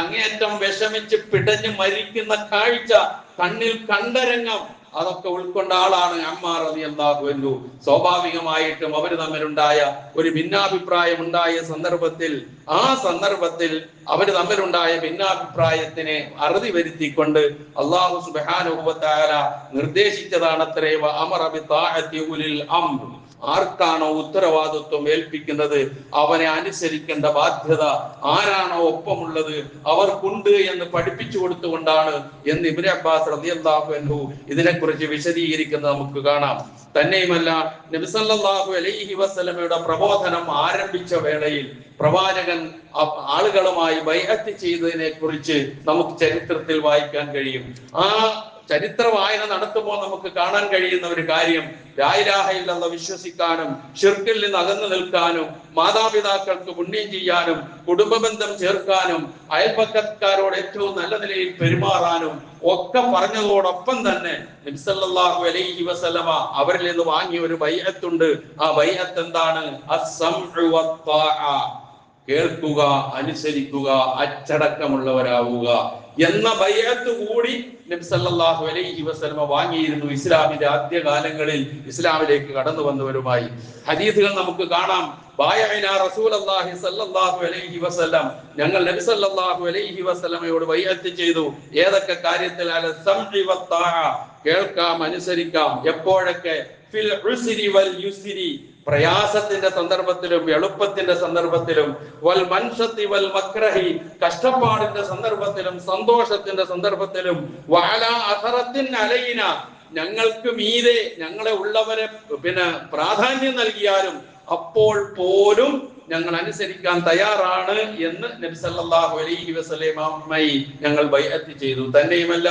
അങ്ങേയറ്റം വിഷമിച്ച് പിടഞ്ഞ് മരിക്കുന്ന കാഴ്ച കണ്ണിൽ കണ്ട രംഗം, അതൊക്കെ ഉൾക്കൊണ്ട ആളാണ് അമ്മാർ റളിയല്ലാഹു അൻഹു. സ്വാഭാവികമായിട്ടും അവർ തമ്മിലുണ്ടായ ഒരു ഭിന്നാഭിപ്രായം ഉണ്ടായ സന്ദർഭത്തിൽ, ആ സന്ദർഭത്തിൽ അവർ തമ്മിലുണ്ടായ ഭിന്നാഭിപ്രായത്തിനെ അറുതി വരുത്തിക്കൊണ്ട് അല്ലാഹു സുബ്ഹാനഹു വ തആല നിർദ്ദേശിച്ചതാണത്രേ അമറ ബിതാഅതി ഉലിൽ അംർ. ആർക്കാണോ ഉത്തരവാദിത്വം ഏൽപ്പിക്കുന്നത് അവനെ അനുസരിക്കേണ്ട ബാധ്യത ആരാണോ ഒപ്പമുള്ളത് അവർക്കുണ്ട് എന്ന് പഠിപ്പിച്ചു കൊടുത്തുകൊണ്ടാണ് എന്ന് ഇബ്നു അബ്ബാസ് റളിയല്ലാഹു അൻഹു ഇതിനെക്കുറിച്ച് വിശദീകരിക്കുന്നത് നമുക്ക് കാണാം. തന്നെയുമല്ല, നബി സല്ലല്ലാഹു അലൈഹി വസല്ലമയുടെ പ്രബോധനം ആരംഭിച്ച വേളയിൽ പ്രവാചകൻ ആളുകളുമായി ബൈഅത്ത് ചെയ്തതിനെ കുറിച്ച് നമുക്ക് ചരിത്രത്തിൽ വായിക്കാൻ കഴിയും. ആ ചരിത്ര വായന നടത്തുമ്പോൾ നമുക്ക് കാണാൻ കഴിയുന്ന ഒരു കാര്യം, ലാ ഇലാഹ ഇല്ലല്ലാഹ് വിശ്വസിക്കാനും ശിർക്കിൽ നിന്ന് അകന്നു നിൽക്കാനും മാതാപിതാക്കൾക്ക് പുണ്യം ചെയ്യാനും കുടുംബ ബന്ധം ചേർക്കാനും അയൽപക്കക്കാരോട് ഏറ്റവും നല്ല നിലയിൽ പെരുമാറാനും ഒക്കെ പറഞ്ഞതോടൊപ്പം തന്നെ നബി സല്ലല്ലാഹു അലൈഹി വസല്ലമ അവരിൽ നിന്ന് വാങ്ങിയ ഒരു ബൈഅത്തുണ്ട്. ആ ബൈഅത്ത് എന്താണ്? അസ്സംഉ വത്ത്വാഅ, കേൾക്കുക, അനുസരിക്കുക, അച്ചടക്കമുള്ളവരാവുക എന്ന ബൈഅത്ത് കൂടി നബി സല്ലല്ലാഹു അലൈഹി വസല്ലമ വാങ്ങിയിരുന്നു ഇസ്ലാമിന്റെ ആദ്യ കാലങ്ങളിൽ ഇസ്ലാമിലേക്ക് കടന്നു വന്നവരുമായി. ഹദീസുകൾ നമുക്ക് കാണാം. ബായഅനാ റസൂലുള്ളാഹി സ്വല്ലല്ലാഹു അലൈഹി വസല്ലം, ഞങ്ങൾ നബി സല്ലല്ലാഹു അലൈഹി വസല്ലമയോട് ബൈഅത്ത് ചെയ്തു. ഏതൊക്കെ കാര്യത്തിൽ? അല സംഇ വത്ത്വാഅ, കേൾക്കാം, അനുസരിക്കാം. എപ്പോഴൊക്കെ? ഫിൽ ഉസ്രി വൽ യുസ്രി, പ്രയാസത്തിന്റെ സന്ദർഭത്തിലും എളുപ്പത്തിന്റെ സന്ദർഭത്തിലും, വൽ മൻഷത്തി വൽ മക്രഹി, കഷ്ടപ്പാടിന്റെ സന്ദർഭത്തിലും സന്തോഷത്തിന്റെ സന്ദർഭത്തിലും, വഅലാ അസറത്തിൻ അലൈന, ഞങ്ങൾക്ക് മീതെ ഞങ്ങളെ ഉള്ളവരെ പ്രാധാന്യം നൽകിയാലും അപ്പോൾ പോലും ഞങ്ങൾ അനുസരിക്കാൻ തയ്യാറാണ് എന്ന് നബി സല്ലല്ലാഹു അലൈഹി വസല്ലമയുമായി ഞങ്ങൾ ബൈഅത്ത് ചെയ്തു. തന്നെയുമല്ല,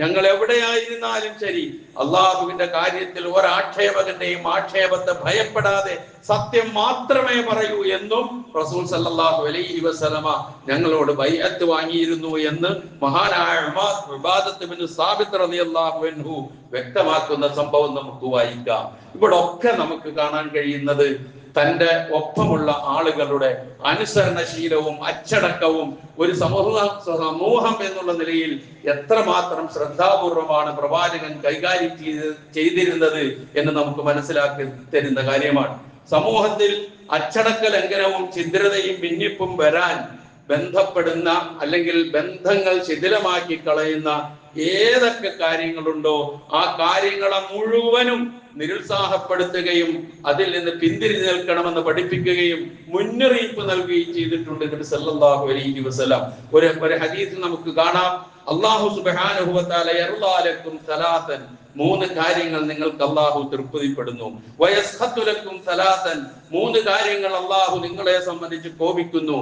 ഞങ്ങൾ എവിടെയായിരുന്നാലും ശരി അള്ളാഹുവിന്റെ കാര്യത്തിൽ ഒരാക്ഷേപകന്റെയും ആക്ഷേപത്തെ ഭയപ്പെടാതെ സത്യം മാത്രമേ പറയൂ എന്നും റസൂൽ സല്ലല്ലാഹു അലൈഹി വസല്ലമ ഞങ്ങളോട് ബൈഅത്ത് വാങ്ങിയിരുന്നു എന്ന് മഹാനായ ഉബാദത്ത് ബിൻ സാബിത്ത് റളിയല്ലാഹു അൻഹു വ്യക്തമാക്കുന്ന സംഭവം നമുക്ക് വായിക്കാം. ഇവിടെ ഒക്കെ നമുക്ക് കാണാൻ കഴിയുന്നത് തന്റെ ഒപ്പമുള്ള ആളുകളുടെ അനുസരണശീലവും അച്ചടക്കവും ഒരു സമൂഹം എന്നുള്ള നിലയിൽ എത്രമാത്രം ശ്രദ്ധാപൂർവമാണ് പ്രവാചകൻ കൈകാര്യം ചെയ്തിരുന്നത് എന്ന് നമുക്ക് മനസ്സിലാക്കി തരുന്ന കാര്യമാണ്. സമൂഹത്തിൽ അച്ചടക്ക ലംഘനവും ഛിദ്രതയും ഭിന്നിപ്പും വരാൻ ബന്ധപ്പെടുന്ന അല്ലെങ്കിൽ ബന്ധങ്ങൾ ശിഥിലമാക്കി കളയുന്ന ഏതൊക്കെ കാര്യങ്ങളുണ്ടോ ആ കാര്യങ്ങളെ മുഴുവനും നിരുത്സാഹപ്പെടുത്തുകയും അതിൽ നിന്ന് പിന്തിരിഞ്ഞു നിൽക്കണമെന്ന് പഠിപ്പിക്കുകയും മുന്നറിയിപ്പ് നൽകുകയും ചെയ്തിട്ടുണ്ട് നബി സല്ലല്ലാഹു അലൈഹി വസല്ലം. ഒരു ഹദീസിൽ നമുക്ക് കാണാം, അല്ലാഹു സുബ്ഹാനഹു വ തആല യർളാ ലക്കും സലാസൻ, 3 കാര്യങ്ങൾ നിങ്ങൾക്ക് അല്ലാഹു തൃപ്തിപ്പെടുന്നു. വയസ്ഖത്തു ലക്കും സലാസൻ, 3 കാര്യങ്ങൾ അല്ലാഹു നിങ്ങളെ സംബന്ധിച്ച് കോപിക്കുന്നു.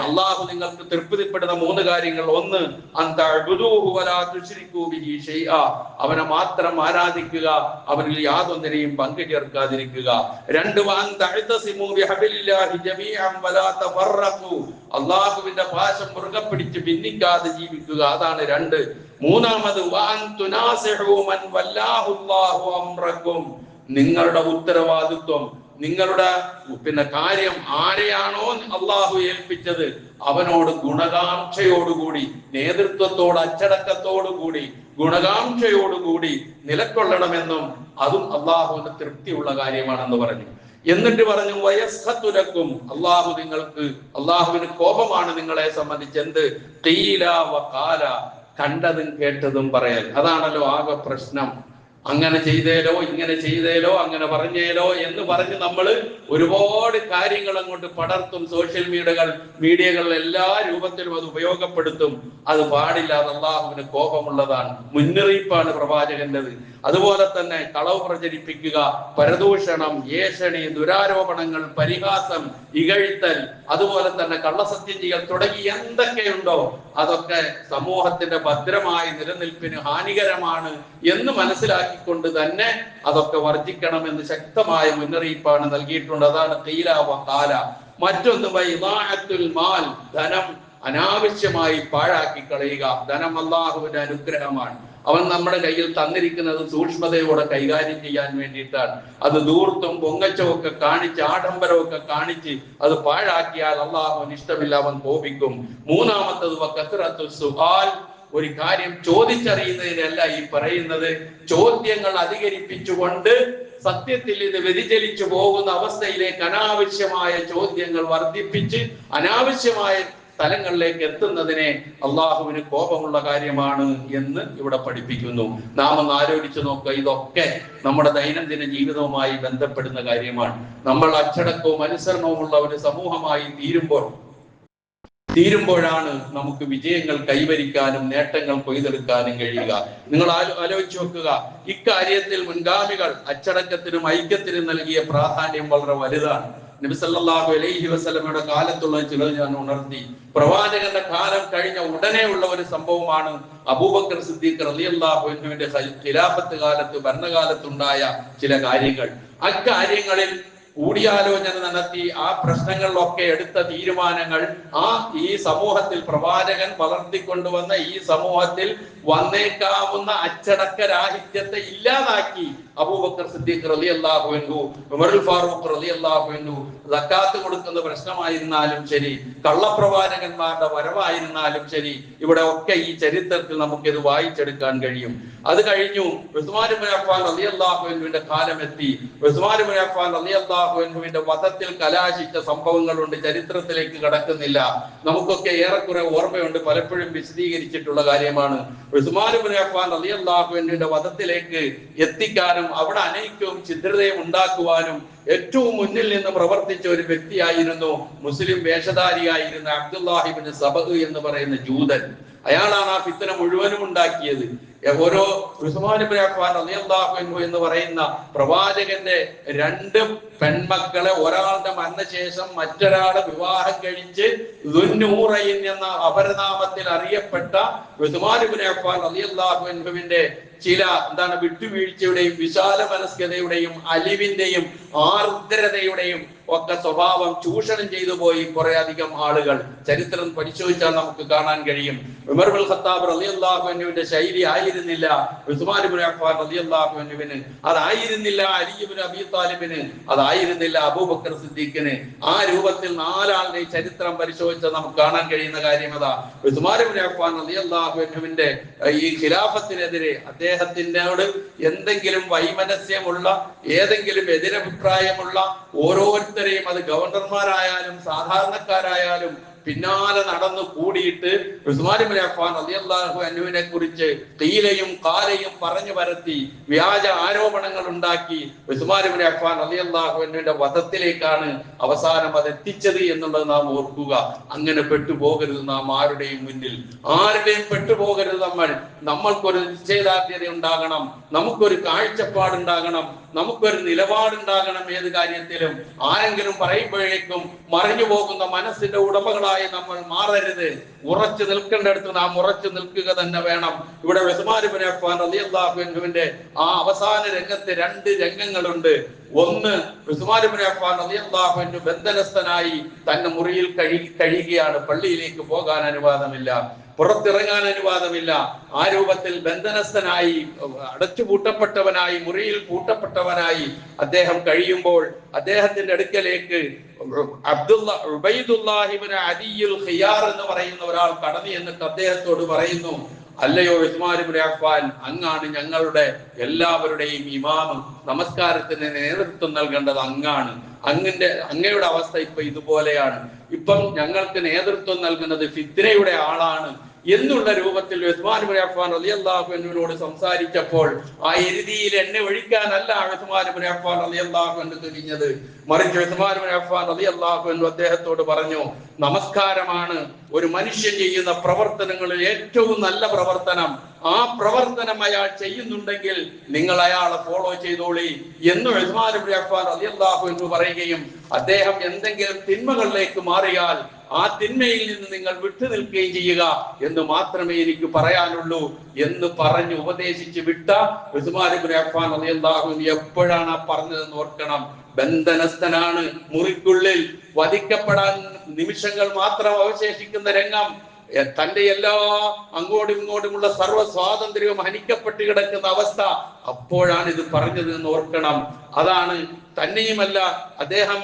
അല്ലാഹു നിങ്ങൾക്ക് തൃപ്തിപ്പെടുന്ന 3 കാര്യങ്ങൾ: 1 അൻതഅബുദൂഹു വലാ തുശ്രികൂ ബിഹി ശൈആ, അവനെ മാത്രം ആരാധിക്കുക, അവനിൽ യാതൊന്നിനെയും പങ്കു ചേർക്കാതിരിക്കുക. 2 അൻതഅതസിമൂ ബിഹബിലില്ലാഹി ജമീഅൻ വലാ തഫറഖൂ, അല്ലാഹുവിന്റെ പാശം മുറുകെ പിടിച്ച് ഭിന്നിക്കാതെ ജീവിക്കുക. അതാണ് 2. 3 വഅൻ തുനാസിഹു മൻ വല്ലാഹുല്ലാഹു അംറകും, നിങ്ങളുടെ ഉത്തരവാദിത്വം, നിങ്ങളുടെ കാര്യം ആരെയാണോ അള്ളാഹു ഏൽപ്പിച്ചത് അവനോട് ഗുണകാംക്ഷയോടുകൂടി, നേതൃത്വത്തോട് അച്ചടക്കത്തോടുകൂടി ഗുണകാംക്ഷയോടുകൂടി നിലകൊള്ളണമെന്നും അതും അള്ളാഹുവിന്റെ തൃപ്തിയുള്ള കാര്യമാണെന്ന് പറഞ്ഞു. എന്നിട്ട് പറഞ്ഞു വയസ്ഖത്തുലക്കും, അള്ളാഹു നിങ്ങൾക്ക്, അള്ളാഹുവിന് കോപമാണ് നിങ്ങളെ സംബന്ധിച്ച്. എന്ത്? ഖീല വഖാല, കണ്ടതും കേട്ടതും പറയൽ. അതാണല്ലോ ആകെ പ്രശ്നം. അങ്ങനെ ചെയ്തേലോ, ഇങ്ങനെ ചെയ്തേലോ, അങ്ങനെ പറഞ്ഞേലോ എന്ന് പറഞ്ഞ് നമ്മൾ ഒരുപാട് കാര്യങ്ങൾ അങ്ങോട്ട് പടർത്തും. സോഷ്യൽ മീഡിയകൾ എല്ലാ രൂപത്തിലും അത് ഉപയോഗപ്പെടുത്തും. അത് പാടില്ല, അത് അള്ളാഹുവിന് കോപമുള്ളതാണ്. മുന്നറിയിപ്പാണ് പ്രവാചകന്റേത്. അതുപോലെ തന്നെ കളവ് പ്രചരിപ്പിക്കുക, പരദൂഷണം, ഏഷണി, ദുരാരോപണങ്ങൾ, പരിഹാസം, ഇകഴ്ത്തൽ, അതുപോലെ തന്നെ കള്ളസത്യം ചെയ്യൽ തുടങ്ങി എന്തൊക്കെയുണ്ടോ അതൊക്കെ സമൂഹത്തിന്റെ ഭദ്രമായ നിലനിൽപ്പിന് ഹാനികരമാണ് എന്ന് മനസ്സിലാക്കിക്കൊണ്ട് തന്നെ അതൊക്കെ വർജിക്കണമെന്ന് ശക്തമായ മുന്നറിയിപ്പാണ് നൽകിയിട്ടുണ്ട്. അതാണ് ഖീല വഖാല. മറ്റൊന്ന് വഇദാഅത്തുൽ മാൽ, ധനം അനാവശ്യമായി പാഴാക്കി കളയുക. ധനം അല്ലാഹുവിന്റെ അനുഗ്രഹമാണ്. അവൻ നമ്മുടെ കയ്യിൽ തന്നിരിക്കുന്നത് സൂക്ഷ്മതയോടെ കൈകാര്യം ചെയ്യാൻ വേണ്ടിയിട്ടാണ്. അത് ധൂർത്തും പൊങ്ങച്ചമൊക്കെ കാണിച്ച് ആഡംബരമൊക്കെ കാണിച്ച് അത് പാഴാക്കിയാൽ അള്ളാഹുവിന് ഇഷ്ടമില്ല, അവൻ കോപിക്കും. 3 വകസറത്തു സുആൽ, ഒരു കാര്യം ചോദിച്ചറിയുന്നതിനല്ല ഈ പറയുന്നത്. ചോദ്യങ്ങൾ അധികരിപ്പിച്ചുകൊണ്ട് സത്യത്തിൽ ഇത് വ്യതിചലിച്ചു പോകുന്ന അവസ്ഥയിലേക്ക് അനാവശ്യമായ ചോദ്യങ്ങൾ വർദ്ധിപ്പിച്ച് അനാവശ്യമായ സ്ഥലങ്ങളിലേക്ക് എത്തുന്നതിനെ അള്ളാഹുവിന് കോപമുള്ള കാര്യമാണ് എന്ന് ഇവിടെ പഠിപ്പിക്കുന്നു. നാം ഒന്ന് ആലോചിച്ചു നോക്കുക. ഇതൊക്കെ നമ്മുടെ ദൈനംദിന ജീവിതവുമായി ബന്ധപ്പെടുന്ന കാര്യമാണ്. നമ്മൾ അച്ചടക്കവും അനുസരണവുമുള്ള ഒരു സമൂഹമായി തീരുമ്പോഴാണ് നമുക്ക് വിജയങ്ങൾ കൈവരിക്കാനും നേട്ടങ്ങൾ കൊയ്തെടുക്കാനും കഴിയുക. നിങ്ങൾ ആലോചിച്ചു നോക്കുക, ഇക്കാര്യത്തിൽ മുൻഗാമികൾ അച്ചടക്കത്തിനും ഐക്യത്തിനും നൽകിയ പ്രാധാന്യം വളരെ വലുതാണ്. നബി സല്ലല്ലാഹു അലൈഹി വസല്ലമയുടെ കാലത്തുള്ള ചിലത് ഞാൻ ഉണർത്തി. പ്രവാചകന്റെ കാലം കഴിഞ്ഞ ഉടനെ ഉള്ള ഒരു സംഭവമാണ് അബൂബക്കർ സിദ്ദീഖ് റളിയല്ലാഹു അൻഹുവിന്റെ ഖിലാഫത്ത് കാലത്ത്, ഭരണകാലത്തുണ്ടായ ചില കാര്യങ്ങൾ. അക്കാര്യങ്ങളിൽ കൂടിയാലോചന നടത്തി ആ പ്രശ്നങ്ങളിലൊക്കെ എടുത്ത തീരുമാനങ്ങൾ ഈ സമൂഹത്തിൽ, പ്രവാചകൻ വളർത്തിക്കൊണ്ടുവന്ന ഈ സമൂഹത്തിൽ വന്നേക്കാവുന്ന അച്ചടക്കരാഹിത്യത്തെ ഇല്ലാതാക്കി. അബൂബക്കർ സിദ്ദീഖ് റളിയല്ലാഹു അൻഹു, ഉമറുൽ ഫാറൂഖ് റളിയല്ലാഹു അൻഹു, സക്കാത്ത് കൊടുക്കുന്ന പ്രശ്നമായിരുന്നാലും ശരി, കള്ളപ്രവാചകന്മാരുടെ വരവായിരുന്നാലും ശരി, ഇവിടെ ഒക്കെ ഈ ചരിത്രത്തിൽ നമുക്കിത് വായിച്ചെടുക്കാൻ കഴിയും. അത് കഴിഞ്ഞു ഉസ്മാൻ ഇബ്നു അഫ്ഫാൻ റളിയല്ലാഹു അൻഹുവിന്റെ കാലം എത്തി. ഉസ്മാൻ ഇബ്നു അഫ്ഫാൻ റളിയല്ലാഹു അൻഹുവിന്റെ വധത്തിൽ കലാശിച്ച സംഭവങ്ങളുണ്ട്. ചരിത്രത്തിലേക്ക് കടക്കുന്നില്ല. നമുക്കൊക്കെ ഏറെക്കുറെ ഓർമ്മയുണ്ട്, പലപ്പോഴും വിശദീകരിച്ചിട്ടുള്ള കാര്യമാണ്. ഉസ്മാൻ ഇബ്നു അഫ്ഫാൻ റളിയല്ലാഹു അൻഹുവിന്റെ വധത്തിലേക്ക് എത്തിക്കാനും അവിടെ അനൈക്യവും ഛിദ്രതയും ഉണ്ടാക്കുവാനും ഏറ്റവും മുന്നിൽ നിന്ന് പ്രവർത്തിച്ച ഒരു വ്യക്തിയായിരുന്നു മുസ്ലിം വേഷധാരിയായിരുന്ന അബ്ദുല്ലാഹി ഇബ്നു സബഅ് എന്ന് പറയുന്ന ജൂതൻ. അയാളാണ് ആ ഫിത്ന മുഴുവനും ഉണ്ടാക്കിയത്. ഓരോ ഉസ്മാൻ ഇബ്നു അഫ്ഫാൻ റളിയല്ലാഹു അൻഹു എന്ന് പറയുന്ന പ്രവാചകന്റെ 2 പെൺമക്കളെ ഒരാളുടെ മരണശേഷം മറ്റൊരാളെ വിവാഹം കഴിച്ച് ദുന്നൂറൈൻ എന്ന അപരനാമത്തിൽ അറിയപ്പെട്ട ഉസ്മാൻ ഇബ്നു അഫ്ഫാൻ റളിയല്ലാഹു അൻഹുവിന്റെ ചില വിട്ടുവീഴ്ചയുടെയും വിശാല മനസ്കതയുടെയും അലിവിന്റെയും ആർദ്രതയുടെയും ഒക്കെ സ്വഭാവം ചൂഷണം ചെയ്തു പോയി കുറെ അധികം ആളുകൾ. ചരിത്രം പരിശോധിച്ചാൽ നമുക്ക് കാണാൻ കഴിയും. ഉമർ ഇബ്നുൽ ഖത്താബ് റളിയല്ലാഹു അൻഹുവിന്റെ ശൈലി ആയിരുന്നില്ല ഉസ്മാൻ ഇബ്നു അഫ്ഫാൻ റളിയല്ലാഹു അൻഹുവിന്, അതായിരുന്നില്ല അലി ഇബ്നു അബീ താലിബിന്, അതായിരുന്നില്ല അബൂബക്കർ സിദ്ദീഖിന്. ആ രൂപത്തിൽ 4 ആളുടെ ചരിത്രം പരിശോധിച്ചാൽ നമുക്ക് കാണാൻ കഴിയുന്ന കാര്യം അതാ. ഉസ്മാൻ ഇബ്നു അഫ്ഫാൻ റളിയല്ലാഹു അൻഹുവിന്റെ ഈ ഖിലാഫത്തിനെതിരെ അദ്ദേഹത്തിനോട് എന്തെങ്കിലും വൈമനസ്യമുള്ള, ഏതെങ്കിലും എതിരഭിപ്രായമുള്ള ഓരോരുത്തരെയും, അത് ഗവർണർമാരായാലും സാധാരണക്കാരായാലും, പിന്നാലെ നടന്നു കൂടിയിട്ട് ഉസ്മാൻ ഇബ്നു അഫ്ഫാൻ റളിയല്ലാഹു അൻഹുവിനെ കുറിച്ച് ഖീലയും ഖാലയും പറഞ്ഞു പരത്തി വ്യാജ ആരോപണങ്ങൾ ഉണ്ടാക്കി ഉസ്മാൻ ഇബ്നു അഫ്ഫാൻ റളിയല്ലാഹു അൻഹുവിന്റെ വധത്തിലേക്കാണ് അവസാനം അത് എത്തിച്ചത് എന്നുള്ളത് നാം ഓർക്കുക. അങ്ങനെ പെട്ടുപോകരുത് നാം ആരുടെയും മുന്നിൽ, ആരുടെയും പെട്ടുപോകരുത്. നമ്മൾക്കൊരു നിശ്ചയദാർഢ്യത ഉണ്ടാകണം, നമുക്കൊരു കാഴ്ചപ്പാടുണ്ടാകണം, നമുക്കൊരു നിലപാടുണ്ടാകണം. ഏത് കാര്യത്തിലും ആരെങ്കിലും പറയുമ്പോഴേക്കും മറിഞ്ഞു പോകുന്ന മനസ്സിന്റെ ഉടമകളായി നമ്മൾ മാറരുത്. ഉറച്ചു നിൽക്കേണ്ടടുത്ത് നാം ഉറച്ചു നിൽക്കുക തന്നെ വേണം. ഇവിടെ ഉസ്മാൻ ഇബ്നു അഫ്ഫാൻ റളിയല്ലാഹു അൻഹുവിന്റെ ആ അവസാന രംഗത്ത് 2 രംഗങ്ങളുണ്ട്. ഒന്ന്, ഉസ്മാൻ ഇബ്നു അഫ്ഫാൻ റളിയല്ലാഹു അൻഹു ബന്ധനസ്ഥനായി തന്റെ മുറിയിൽ കഴിയുകയാണ്. പള്ളിയിലേക്ക് പോകാൻ അനുവാദമില്ല, പുറത്തിറങ്ങാൻ അനുവാദമില്ല. ആ രൂപത്തിൽ ബന്ധനസ്ഥനായി, അടച്ചുപൂട്ടപ്പെട്ടവനായി, മുറിയിൽ പൂട്ടപ്പെട്ടവനായി അദ്ദേഹം കഴിയുമ്പോൾ അദ്ദേഹത്തിന്റെ അടുക്കലേക്ക് ഉബൈദുല്ലാഹി ഇബ്നു അദിയുൽ ഖിയാർ എന്ന് പറയുന്ന ഒരാൾ കടന്നു എന്നിട്ട് അദ്ദേഹത്തോട് പറയുന്നു, അല്ലയോ ഉസ്മാൻ ഇബ്നു അഫ്ഫാൻ, അങ്ങാണ് ഞങ്ങളുടെ എല്ലാവരുടെയും ഇമാം, നമസ്കാരത്തിന് നേതൃത്വം നൽകേണ്ടത് അങ്ങാണ്. അങ്ങയുടെ അവസ്ഥ ഇപ്പൊ ഇതുപോലെയാണ്. ഇപ്പം ഞങ്ങൾക്ക് നേതൃത്വം നൽകുന്നത് ഫിത്നയുടെ ആളാണ് എന്നുള്ള രൂപത്തിൽ ഉസ്മാൻ ഇബ്നു അഫ്ഫാൻ റളിയല്ലാഹു അൻഹുവിനോട് സംസാരിച്ചപ്പോൾ ആ എരുതിയിൽ എണ്ണ ഒഴിക്കാനല്ല ഉസ്മാൻ ഇബ്നു അഫ്ഫാൻ റളിയല്ലാഹു അൻഹു തിരിഞ്ഞത്. മറിച്ച് ഉസ്മാൻ ഇബ്നു അഫ്ഫാൻ റളിയല്ലാഹു അൻഹു അദ്ദേഹത്തോട് പറഞ്ഞു, നമസ്കാരമാണ് ഒരു മനുഷ്യൻ ചെയ്യുന്ന പ്രവർത്തനങ്ങളിൽ ഏറ്റവും നല്ല പ്രവർത്തനം. ആ പ്രവർത്തനം അയാൾ ചെയ്യുന്നുണ്ടെങ്കിൽ നിങ്ങൾ അയാളെ ഫോളോ ചെയ്തോളി എന്ന് ഉസ്മാൻ ഇബ്നു അഫ്ഫാൻ റളിയല്ലാഹു അൻഹു പറയുകയും അദ്ദേഹം എന്തെങ്കിലും തിന്മകളിലേക്ക് മാറിയാൽ ആ തിന്മയിൽ നിന്ന് നിങ്ങൾ വിട്ടുനിൽക്കുകയും ചെയ്യുക എന്ന് മാത്രമേ എനിക്ക് പറയാനുള്ളൂ എന്ന് പറഞ്ഞു ഉപദേശിച്ച് വിട്ട ഉസ്മാൻ ഇബ്നു അഫ്ഫാൻ റളിയല്ലാഹു അൻഹു എപ്പോഴാണ് ആ പറഞ്ഞതെന്ന് ഓർക്കണം. ബന്ധനസ്ഥനാണ്, മുറിക്കുള്ളിൽ വധിക്കപ്പെടാൻ നിമിഷങ്ങൾ മാത്രം അവശേഷിക്കുന്ന രംഗം, തന്റെ എല്ലാ അങ്ങോട്ടും ഇങ്ങോട്ടുമുള്ള സർവ്വ സ്വാതന്ത്ര്യവും ഹനിക്കപ്പെട്ട് കിടക്കുന്ന അവസ്ഥ, അപ്പോഴാണ് ഇത് പറഞ്ഞത് എന്ന് ഓർക്കണം. അതാണ്. തന്നെയുമല്ല, അദ്ദേഹം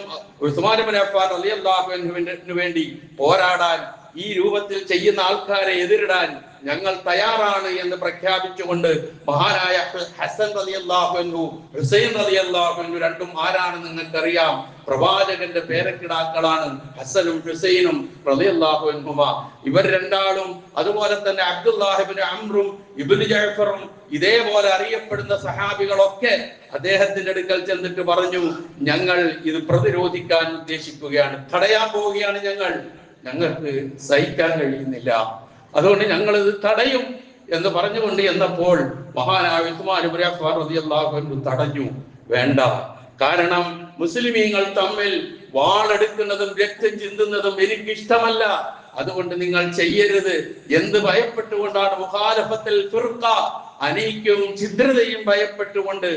ഉസ്മാൻ ഇബ്നു അഫ്ഫാൻ റളിയല്ലാഹു അൻഹുവിന് വേണ്ടി പോരാടാൻ, ഈ രൂപത്തിൽ ചെയ്യുന്ന ആൾക്കാരെ എതിരിടാൻ ഞങ്ങൾ തയ്യാറാണ് എന്ന് പ്രഖ്യാപിച്ചുകൊണ്ട് മഹാനായ ഹസൻ റളിയല്ലാഹു അൻഹു, ഹുസൈൻ റളിയല്ലാഹു അൻഹു രണ്ടും ആരാണ് നിങ്ങൾക്കറിയാം, പ്രവാചകന്റെ പേരക്കിടാക്കളാണ് ഹസനും ഹുസൈനും റളിയല്ലാഹു അൻഹുമ. ഇവർ രണ്ടാളും അതുപോലെ തന്നെ അബ്ദുല്ലാഹ് ഇബ്നു അംറും ഇബ്നു ജഅഫറും ഇതേപോലെ അറിയപ്പെടുന്ന സഹാബികളൊക്കെ അദ്ദേഹത്തിന്റെ അടുക്കൽ ചെന്നിട്ട് പറഞ്ഞു, ഞങ്ങൾ ഇത് പ്രതിരോധിക്കാൻ ഉദ്ദേശിക്കുകയാണ്, തടയാൻ പോവുകയാണ്, ഞങ്ങൾക്ക് സഹിക്കാൻ കഴിയുന്നില്ല, അതുകൊണ്ട് ഞങ്ങൾ ഇത് തടയും എന്ന് പറഞ്ഞുകൊണ്ട് എന്നപ്പോൾ മഹാനായ ഉസ്മാൻ ഇബ്നു അഫ്ഫാൻ റളിയല്ലാഹു അൻഹു തടഞ്ഞു. വേണ്ട, കാരണം മുസ്ലിമീങ്ങൾ തമ്മിൽ വാളെടുക്കുന്നതും രക്തം ചിന്തുന്നതും എനിക്കിഷ്ടമല്ല, അതുകൊണ്ട് നിങ്ങൾ ചെയ്യരുത് എന്ന് ഭയപ്പെട്ടുകൊണ്ടാണ് മുഖാലഫത്തുൽ ഫിർഖ, അനൈക്യവും ഛിദ്രതയും ഭയപ്പെട്ടുകൊണ്ട്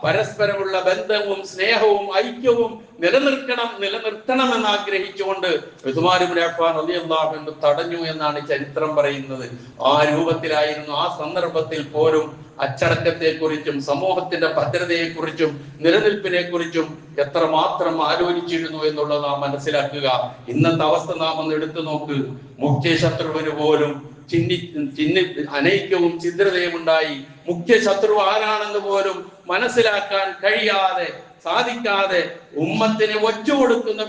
പരസ്പരമുള്ള ബന്ധവും സ്നേഹവും ഐക്യവും നിലനിർത്തണമെന്ന് ആഗ്രഹിച്ചുകൊണ്ട് ഉസ്മാൻ ഇബ്നു അഫ്ഫാൻ റളിയല്ലാഹു അൻഹു തടഞ്ഞു എന്നാണ് ചരിത്രം പറയുന്നത്. ആ രൂപത്തിലായിരുന്നു. ആ സന്ദർഭത്തിൽ പോലും അച്ചടക്കത്തെക്കുറിച്ചും സമൂഹത്തിന്റെ ഭദ്രതയെക്കുറിച്ചും നിലനിൽപ്പിനെ കുറിച്ചും എത്രമാത്രം ആലോചിച്ചിരുന്നു എന്നുള്ളത് നാം മനസ്സിലാക്കുക. ഇന്നത്തെ അവസ്ഥ നാം ഒന്ന് എടുത്തു നോക്ക്. മുഖ്യ ശത്രുവിന് പോലും അനൈക്യവും ഛിദ്രതയും ഉണ്ടായി. മുഖ്യ ശത്രു ആരാണെന്ന് പോലും മനസ്സിലാക്കാൻ കഴിയാതെ സാധിക്കാതെ ഉമ്മത്തിനെ ഒറ്റുകൊടുക്കുന്ന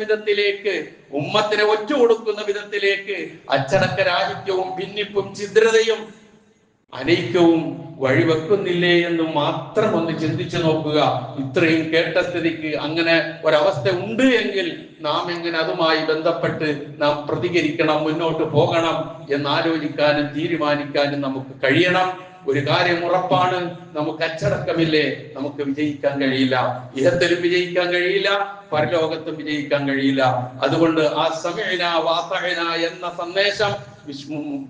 വിധത്തിലേക്ക് അച്ചടക്കരാഹിത്യവും ഭിന്നിപ്പും ഛിദ്രതയും അനൈക്യവും വഴിവെക്കുന്നില്ലേ എന്ന് മാത്രം ഒന്ന് ചിന്തിച്ചു നോക്കുക. ഇത്രയും കേട്ട സ്ഥിതിക്ക് അങ്ങനെ ഒരവസ്ഥ ഉണ്ട് എങ്കിൽ നാം എങ്ങനെ അതുമായി ബന്ധപ്പെട്ട് നാം പ്രതികരിക്കണം, മുന്നോട്ട് പോകണം എന്നാലോചിക്കാനും തീരുമാനിക്കാനും നമുക്ക് കഴിയണം. ഒരു കാര്യം ഉറപ്പാണ്, നമുക്ക് അച്ചടക്കമില്ലേ നമുക്ക് വിജയിക്കാൻ കഴിയില്ല. ഇഹത്തിലും വിജയിക്കാൻ കഴിയില്ല, പരലോകത്തും വിജയിക്കാൻ കഴിയില്ല. അതുകൊണ്ട് ആ സമഅനാ വഅതഅനാ എന്ന സന്ദേശം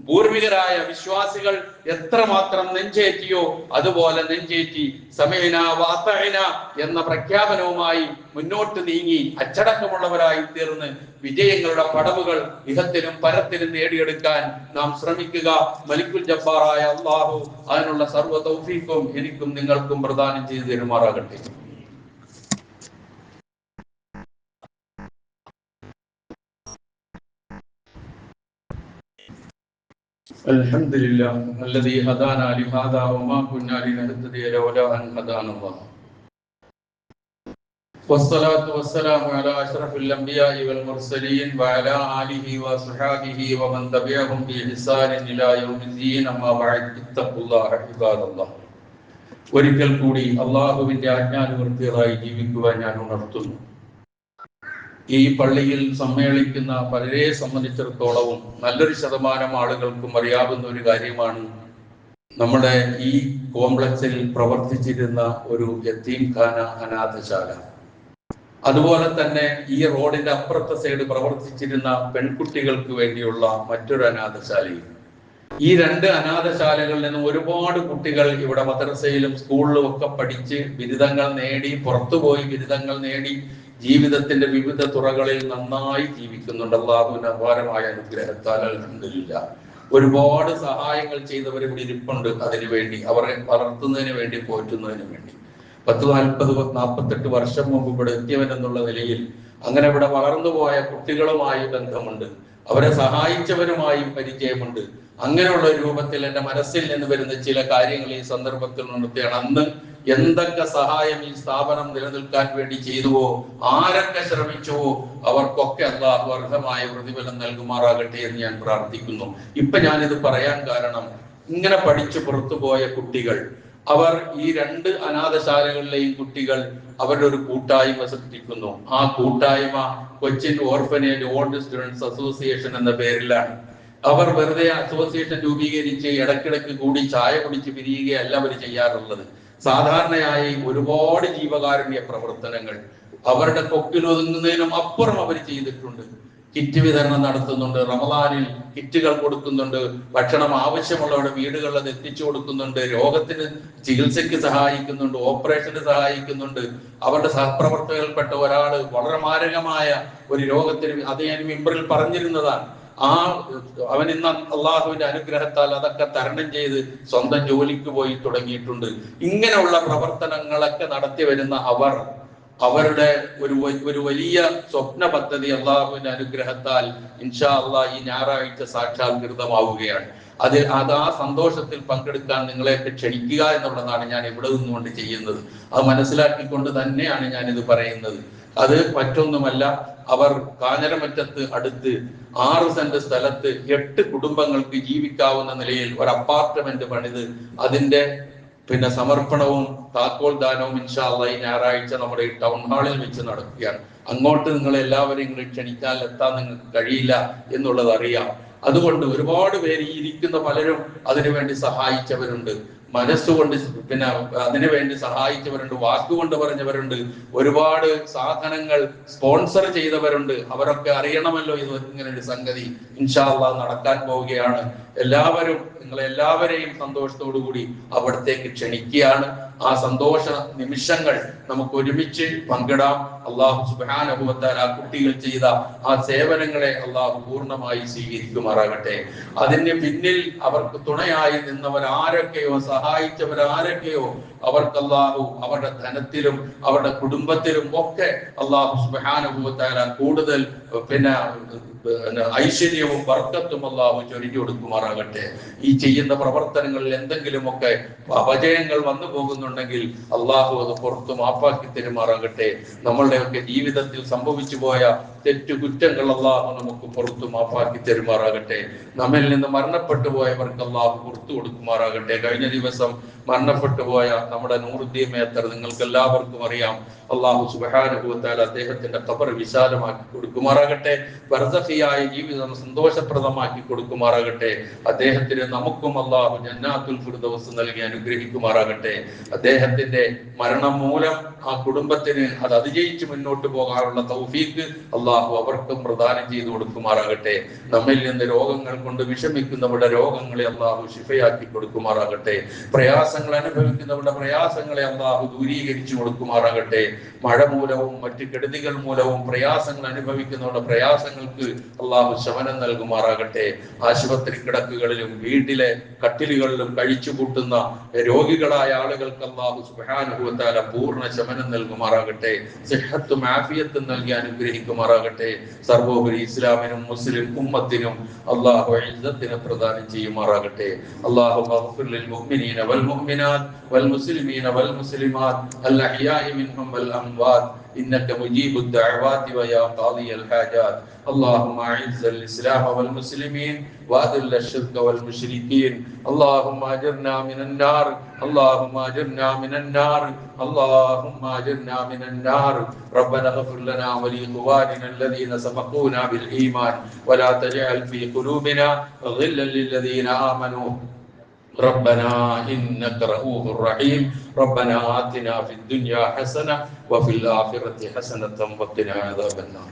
പൂർവികരായ വിശ്വാസികൾ എത്രമാത്രം നെഞ്ചേറ്റിയോ അതുപോലെ നെഞ്ചേറ്റി സമഅനാ വഅതഅനാ എന്ന പ്രഖ്യാപനവുമായി മുന്നോട്ട് നീങ്ങി അച്ചടക്കമുള്ളവരായി തീർന്ന് വിജയങ്ങളുടെ പടവുകൾ ഇഹത്തിലും പരത്തിലും നേടിയെടുക്കാൻ നാം ശ്രമിക്കുക. മലിക്കുൽ ജബ്ബാറായ അല്ലാഹു അതിനുള്ള സർവ്വ തൗഫീഖും എനിക്കും നിങ്ങൾക്കും പ്രദാനം ചെയ്തു തരുമാറാകട്ടെ. അൽഹംദുലില്ലാഹ് അല്ലദീ ഹദാനാ ലിഹാദാ വമാ കുന്നാ ലിനഹ്തദിയ ലൗലാ അൻ ഹദാനല്ലാഹ് വസ്സലാത്തു വസ്സലാമു അലാ അഷ്റഫിൽ അംബിയാഇ വൽ മുർസലീൻ വഅലാ ആലിഹി വസ്ഹബിഹി വമൻ തബിഅഹും ബിഇഹ്സാനിൻ ഇലാ യൗമിദ്ദീൻ. അമ്മാ ബഅദ്. ഇത്തഖുല്ലാഹ ഇബാദല്ലാഹ്. ഒരിക്കൽ കൂടി അല്ലാഹുവിന്റെ ആജ്ഞാനുവർത്തികളായി ജീവിക്കുവാൻ ഞാൻ ഉണർത്തുന്നു. ഈ പള്ളിയിൽ സമ്മേളിക്കുന്ന പലരെ സംബന്ധിച്ചിടത്തോളവും നല്ലൊരു ശതമാനം ആളുകൾക്കും അറിയാവുന്ന ഒരു കാര്യമാണ്, നമ്മുടെ ഈ കോംപ്ലക്സിൽ പ്രവർത്തിച്ചിരുന്ന ഒരു യതീംഖാന അനാഥശാല, അതുപോലെ തന്നെ ഈ റോഡിന്റെ അപ്പുറത്തെ സൈഡ് പ്രവർത്തിച്ചിരുന്ന പെൺകുട്ടികൾക്ക് വേണ്ടിയുള്ള മറ്റൊരു അനാഥശാലയും. ഈ രണ്ട് അനാഥശാലകളിൽ നിന്നും ഒരുപാട് കുട്ടികൾ ഇവിടെ മദ്രസയിലും സ്കൂളിലും ഒക്കെ പഠിച്ച് ബിരുദങ്ങൾ നേടി, പുറത്തുപോയി ബിരുദങ്ങൾ നേടി ജീവിതത്തിന്റെ വിവിധ തുറകളിൽ നന്നായി ജീവിക്കുന്നുണ്ട്. അല്ലാഹുവിന്റെ അപാരമായ അനുഗ്രഹത്താൽ അൽഹംദുലില്ലാഹ്. ഒരുപാട് സഹായങ്ങൾ ചെയ്തവർ ഇവിടെ ഇരിപ്പുണ്ട്. അതിനുവേണ്ടി അവരെ വളർത്തുന്നതിന് വേണ്ടി, പോറ്റുന്നതിന് വേണ്ടി 40-48 വർഷം മുമ്പ് ഇവിടെ എത്തിയവനെന്നുള്ള നിലയിൽ അങ്ങനെ ഇവിടെ വളർന്നുപോയ കുട്ടികളുമായി ബന്ധമുണ്ട്, അവരെ സഹായിച്ചവരുമായും പരിചയമുണ്ട്. അങ്ങനെയുള്ള രൂപത്തിൽ എൻ്റെ മനസ്സിൽ നിന്ന് വരുന്ന ചില കാര്യങ്ങൾ ഈ സന്ദർഭത്തിൽ നിർത്തിയാണ്. അന്ന് എന്തൊക്കെ സഹായം ഈ സ്ഥാപനം നിലനിൽക്കാൻ വേണ്ടി ചെയ്തുവോ, ആരൊക്കെ ശ്രമിച്ചുവോ, അവർക്കൊക്കെ അല്ലാഹു അർഹമായ പ്രതിഫലം നൽകുമാറാകട്ടെ എന്ന് ഞാൻ പ്രാർത്ഥിക്കുന്നു. ഇപ്പൊ ഞാനിത് പറയാൻ കാരണം, ഇങ്ങനെ പഠിച്ചു പുറത്തുപോയ കുട്ടികൾ, അവർ ഈ രണ്ട് അനാഥശാലകളിലെയും കുട്ടികൾ അവരുടെ ഒരു കൂട്ടായ്മ സൃഷ്ടിക്കുന്നു. ആ കൂട്ടായ്മ Cochin orphanage old students association എന്ന പേരിലാണ്. അവർ വെറുതെ അസോസിയേഷൻ രൂപീകരിച്ച് ഇടയ്ക്കിടയ്ക്ക് കൂടി ചായ കുടിച്ച് പിരിയുകയല്ല അവർ ചെയ്യാറുള്ളത്. സാധാരണയായി ഒരുപാട് ജീവകാരുണ്യ പ്രവർത്തനങ്ങൾ അവരുടെ കൊക്കിലൊതുങ്ങുന്നതിനും അപ്പുറം അവർ ചെയ്തിട്ടുണ്ട്. കിറ്റ് വിതരണം നടത്തുന്നുണ്ട്, റമദാനിൽ കിറ്റുകൾ കൊടുക്കുന്നുണ്ട്, ഭക്ഷണം ആവശ്യമുള്ളവരുടെ വീടുകളിൽ അത് എത്തിച്ചു കൊടുക്കുന്നുണ്ട്, രോഗത്തിന് ചികിത്സയ്ക്ക് സഹായിക്കുന്നുണ്ട്, ഓപ്പറേഷന് സഹായിക്കുന്നുണ്ട്. അവരുടെ സഹപ്രവർത്തകരിൽപ്പെട്ട ഒരാൾ വളരെ മാരകമായ ഒരു രോഗത്തിന്, അത് ഞാൻ മെമ്പറിൽ പറഞ്ഞിരുന്നതാണ്, അവൻ ഇന്ന് അള്ളാഹുവിന്റെ അനുഗ്രഹത്താൽ അതൊക്കെ തരണം ചെയ്ത് സ്വന്തം ജോലിക്ക് പോയി തുടങ്ങിയിട്ടുണ്ട്. ഇങ്ങനെയുള്ള പ്രവർത്തനങ്ങളൊക്കെ നടത്തി വരുന്ന അവർ അവരുടെ ഒരു വലിയ സ്വപ്ന പദ്ധതി അള്ളാഹുവിന്റെ അനുഗ്രഹത്താൽ ഇൻഷാ അള്ളാഹ് ഈ ഞായറാഴ്ച സാക്ഷാത്കൃതമാവുകയാണ്. അത് ആ സന്തോഷത്തിൽ പങ്കെടുക്കാൻ നിങ്ങളെയൊക്കെ ക്ഷണിക്കുക എന്നുള്ളതാണ് ഞാൻ ഇവിടെ നിന്നുകൊണ്ട് ചെയ്യുന്നത്. അത് മനസ്സിലാക്കിക്കൊണ്ട് തന്നെയാണ് ഞാനിത് പറയുന്നത്. അത് മറ്റൊന്നുമല്ല, അവർ കാഞ്ഞിരമറ്റത്ത് അടുത്ത് 6 സെന്റ് സ്ഥലത്ത് 8 കുടുംബങ്ങൾക്ക് ജീവിക്കാവുന്ന നിലയിൽ ഒരു അപ്പാർട്ട്മെന്റ് പണിത് അതിന്റെ സമർപ്പണവും താക്കോൽ ദാനവും ഇൻഷാ അല്ലാഹ് ഈ ഞായറാഴ്ച നമ്മുടെ ഈ ടൗൺ ഹാളിൽ വെച്ച് നടക്കുകയാണ്. അങ്ങോട്ട് നിങ്ങൾ എല്ലാവരെയും ക്ഷണിച്ചാൽ എത്താൻ നിങ്ങൾക്ക് കഴിയില്ല എന്നുള്ളത് അറിയാം. അതുകൊണ്ട് ഒരുപാട് പേര് ഈ ഇരിക്കുന്ന പലരും അതിനുവേണ്ടി സഹായിച്ചവരുണ്ട്, മനസ്സുകൊണ്ട് അതിനുവേണ്ടി സഹായിച്ചവരുണ്ട്, വാക്കുകൊണ്ട് പറഞ്ഞവരുണ്ട്, ഒരുപാട് സാധനങ്ങൾ സ്പോൺസർ ചെയ്തവരുണ്ട്. അവരൊക്കെ അറിയണമല്ലോ ഇത് ഇങ്ങനെ ഒരു സംഗതി ഇൻഷാ അല്ലാഹ് നടക്കാൻ പോവുകയാണ്. എല്ലാവരും നിങ്ങളെല്ലാവരെയും സന്തോഷത്തോടു കൂടി അവിടത്തേക്ക് ക്ഷണിക്കുകയാണ്. ആ സന്തോഷ നിമിഷങ്ങൾ നമുക്ക് ഒരുമിച്ച് പങ്കിടാം. അള്ളാഹു സുബ്ഹാനഹു വ തആല ആ കുട്ടികൾ ചെയ്ത ആ സേവനങ്ങളെ അള്ളാഹു പൂർണ്ണമായി സ്വീകരിക്കുമാറാകട്ടെ. അതിന് പിന്നിൽ അവർക്ക് തുണയായി നിന്നവരാരൊക്കെയോ സഹായിച്ചവരാരൊക്കെയോ അവർക്ക് അള്ളാഹു അവരുടെ ധനത്തിലും അവരുടെ കുടുംബത്തിലും ഒക്കെ അള്ളാഹു സുബ്ഹാനഹു വ തആല കൂടുതൽ ഐശ്വര്യവും ബർക്കത്തും അള്ളാഹു ചൊരിഞ്ഞു കൊടുക്കുമാറാകട്ടെ. ഈ ചെയ്യുന്ന പ്രവർത്തനങ്ങളിൽ എന്തെങ്കിലുമൊക്കെ അപജയങ്ങൾ വന്നു പോകുന്നുണ്ടെങ്കിൽ അള്ളാഹു അത് പുറത്തു മാപ്പാക്കി തരുമാറാകട്ടെ. നമ്മളുടെയൊക്കെ ജീവിതത്തിൽ സംഭവിച്ചു പോയ തെറ്റുകുറ്റങ്ങൾ അള്ളാഹു നമുക്ക് പുറത്തു മാപ്പാക്കി തരുമാറാകട്ടെ. നമ്മിൽ നിന്ന് മരണപ്പെട്ടു പോയവർക്ക് അള്ളാഹു പുറത്തു കൊടുക്കുമാറാകട്ടെ. കഴിഞ്ഞ ദിവസം മരണപ്പെട്ടു പോയ നമ്മുടെ നൂറുദ്ദീൻ മേത്തർ നിങ്ങൾക്ക് എല്ലാവർക്കും അറിയാം. അള്ളാഹു സുബ്ഹാനഹു വ തആല അദ്ദേഹത്തിന്റെ ഖബർ വിശാലമാക്കി കൊടുക്കുമാറാകട്ടെ. ബർസഖിയായ ജീവിതം സന്തോഷപ്രദമാക്കി കൊടുക്കുമാറാകട്ടെ. അദ്ദേഹത്തിന് നമുക്കും അള്ളാഹു ജന്നാത്തുൽ ഫിർദൗസ് നൽകി അനുഗ്രഹിക്കുമാറാകട്ടെ. അദ്ദേഹത്തിന്റെ മരണം മൂലം ആ കുടുംബത്തിന് അത് അതിജയിച്ച് മുന്നോട്ട് പോകാനുള്ള തൗഫീഖ് അള്ളാഹു അവർക്കും പ്രദാനം ചെയ്തു കൊടുക്കുമാറാകട്ടെ. നമ്മിൽ നിന്ന് രോഗങ്ങൾ കൊണ്ട് വിഷമിക്കുന്നവരുടെ രോഗങ്ങളെ അള്ളാഹു ശിഫയാക്കി കൊടുക്കുമാറാകട്ടെ. പ്രയാസങ്ങൾ അനുഭവിക്കുന്നവരുടെ പ്രയാസങ്ങളെ അള്ളാഹു ദൂരീകരിച്ചു കൊടുക്കുമാറാകട്ടെ. മഴ മൂലവും മറ്റു കെടുതികൾ മൂലവും പ്രയാസങ്ങൾ അനുഭവിക്കുന്നവരുടെ പ്രയാസങ്ങൾക്ക് അള്ളാഹു ശമനം നൽകുമാറാകട്ടെ. ആശുപത്രി കിടക്കുകളിലും വീട്ടിലെ കട്ടിലുകളിലും കഴിച്ചുകൂട്ടുന്ന രോഗികളായ ആളുകൾക്ക് അള്ളാഹു സുബ്ഹാനഹു വ തആല പൂർണ്ണ ശമനം നൽകുമാറാകട്ടെ. സിഹ്ഹത്തും ആഫിയത്തും നൽകി അനുഗ്രഹിക്കുമാറാകട്ടെ. സർവോപരി ഇസ്ലാമിനും മുസ്ലിം ഉമ്മത്തിനും അള്ളാഹു ഇസ്സത്തിനെ പ്രദാനം ചെയ്യുമാറാകട്ടെ. അല്ലാഹു ഗഫിർ ലിൽ മുഅ്മിനീന വൽ മുഅ്മിനാത്ത് വൽ മുസ്ലിമീന വൽ മുസ്ലിമാത്ത് അൽ അഹ്യാഇ മിൻഹും വൽ അംവാത്ത് إنك مجيب الدعوات ويا قاضي الحاجات. اللهم أعز الإسلام والمسلمين وأذل الشرك والمشركين. اللهم أجرنا من النار. اللهم أجرنا من النار. اللهم أجرنا من النار. ربنا اغفر لنا ولإخواننا الذين سبقونا بالإيمان ولا تجعل في قلوبنا غلا للذين آمنوا ربنا إنك رؤوف رحيم. ربنا آتنا في الدنيا حسنة وفي الآخرة حسنة وقنا عذاب النار.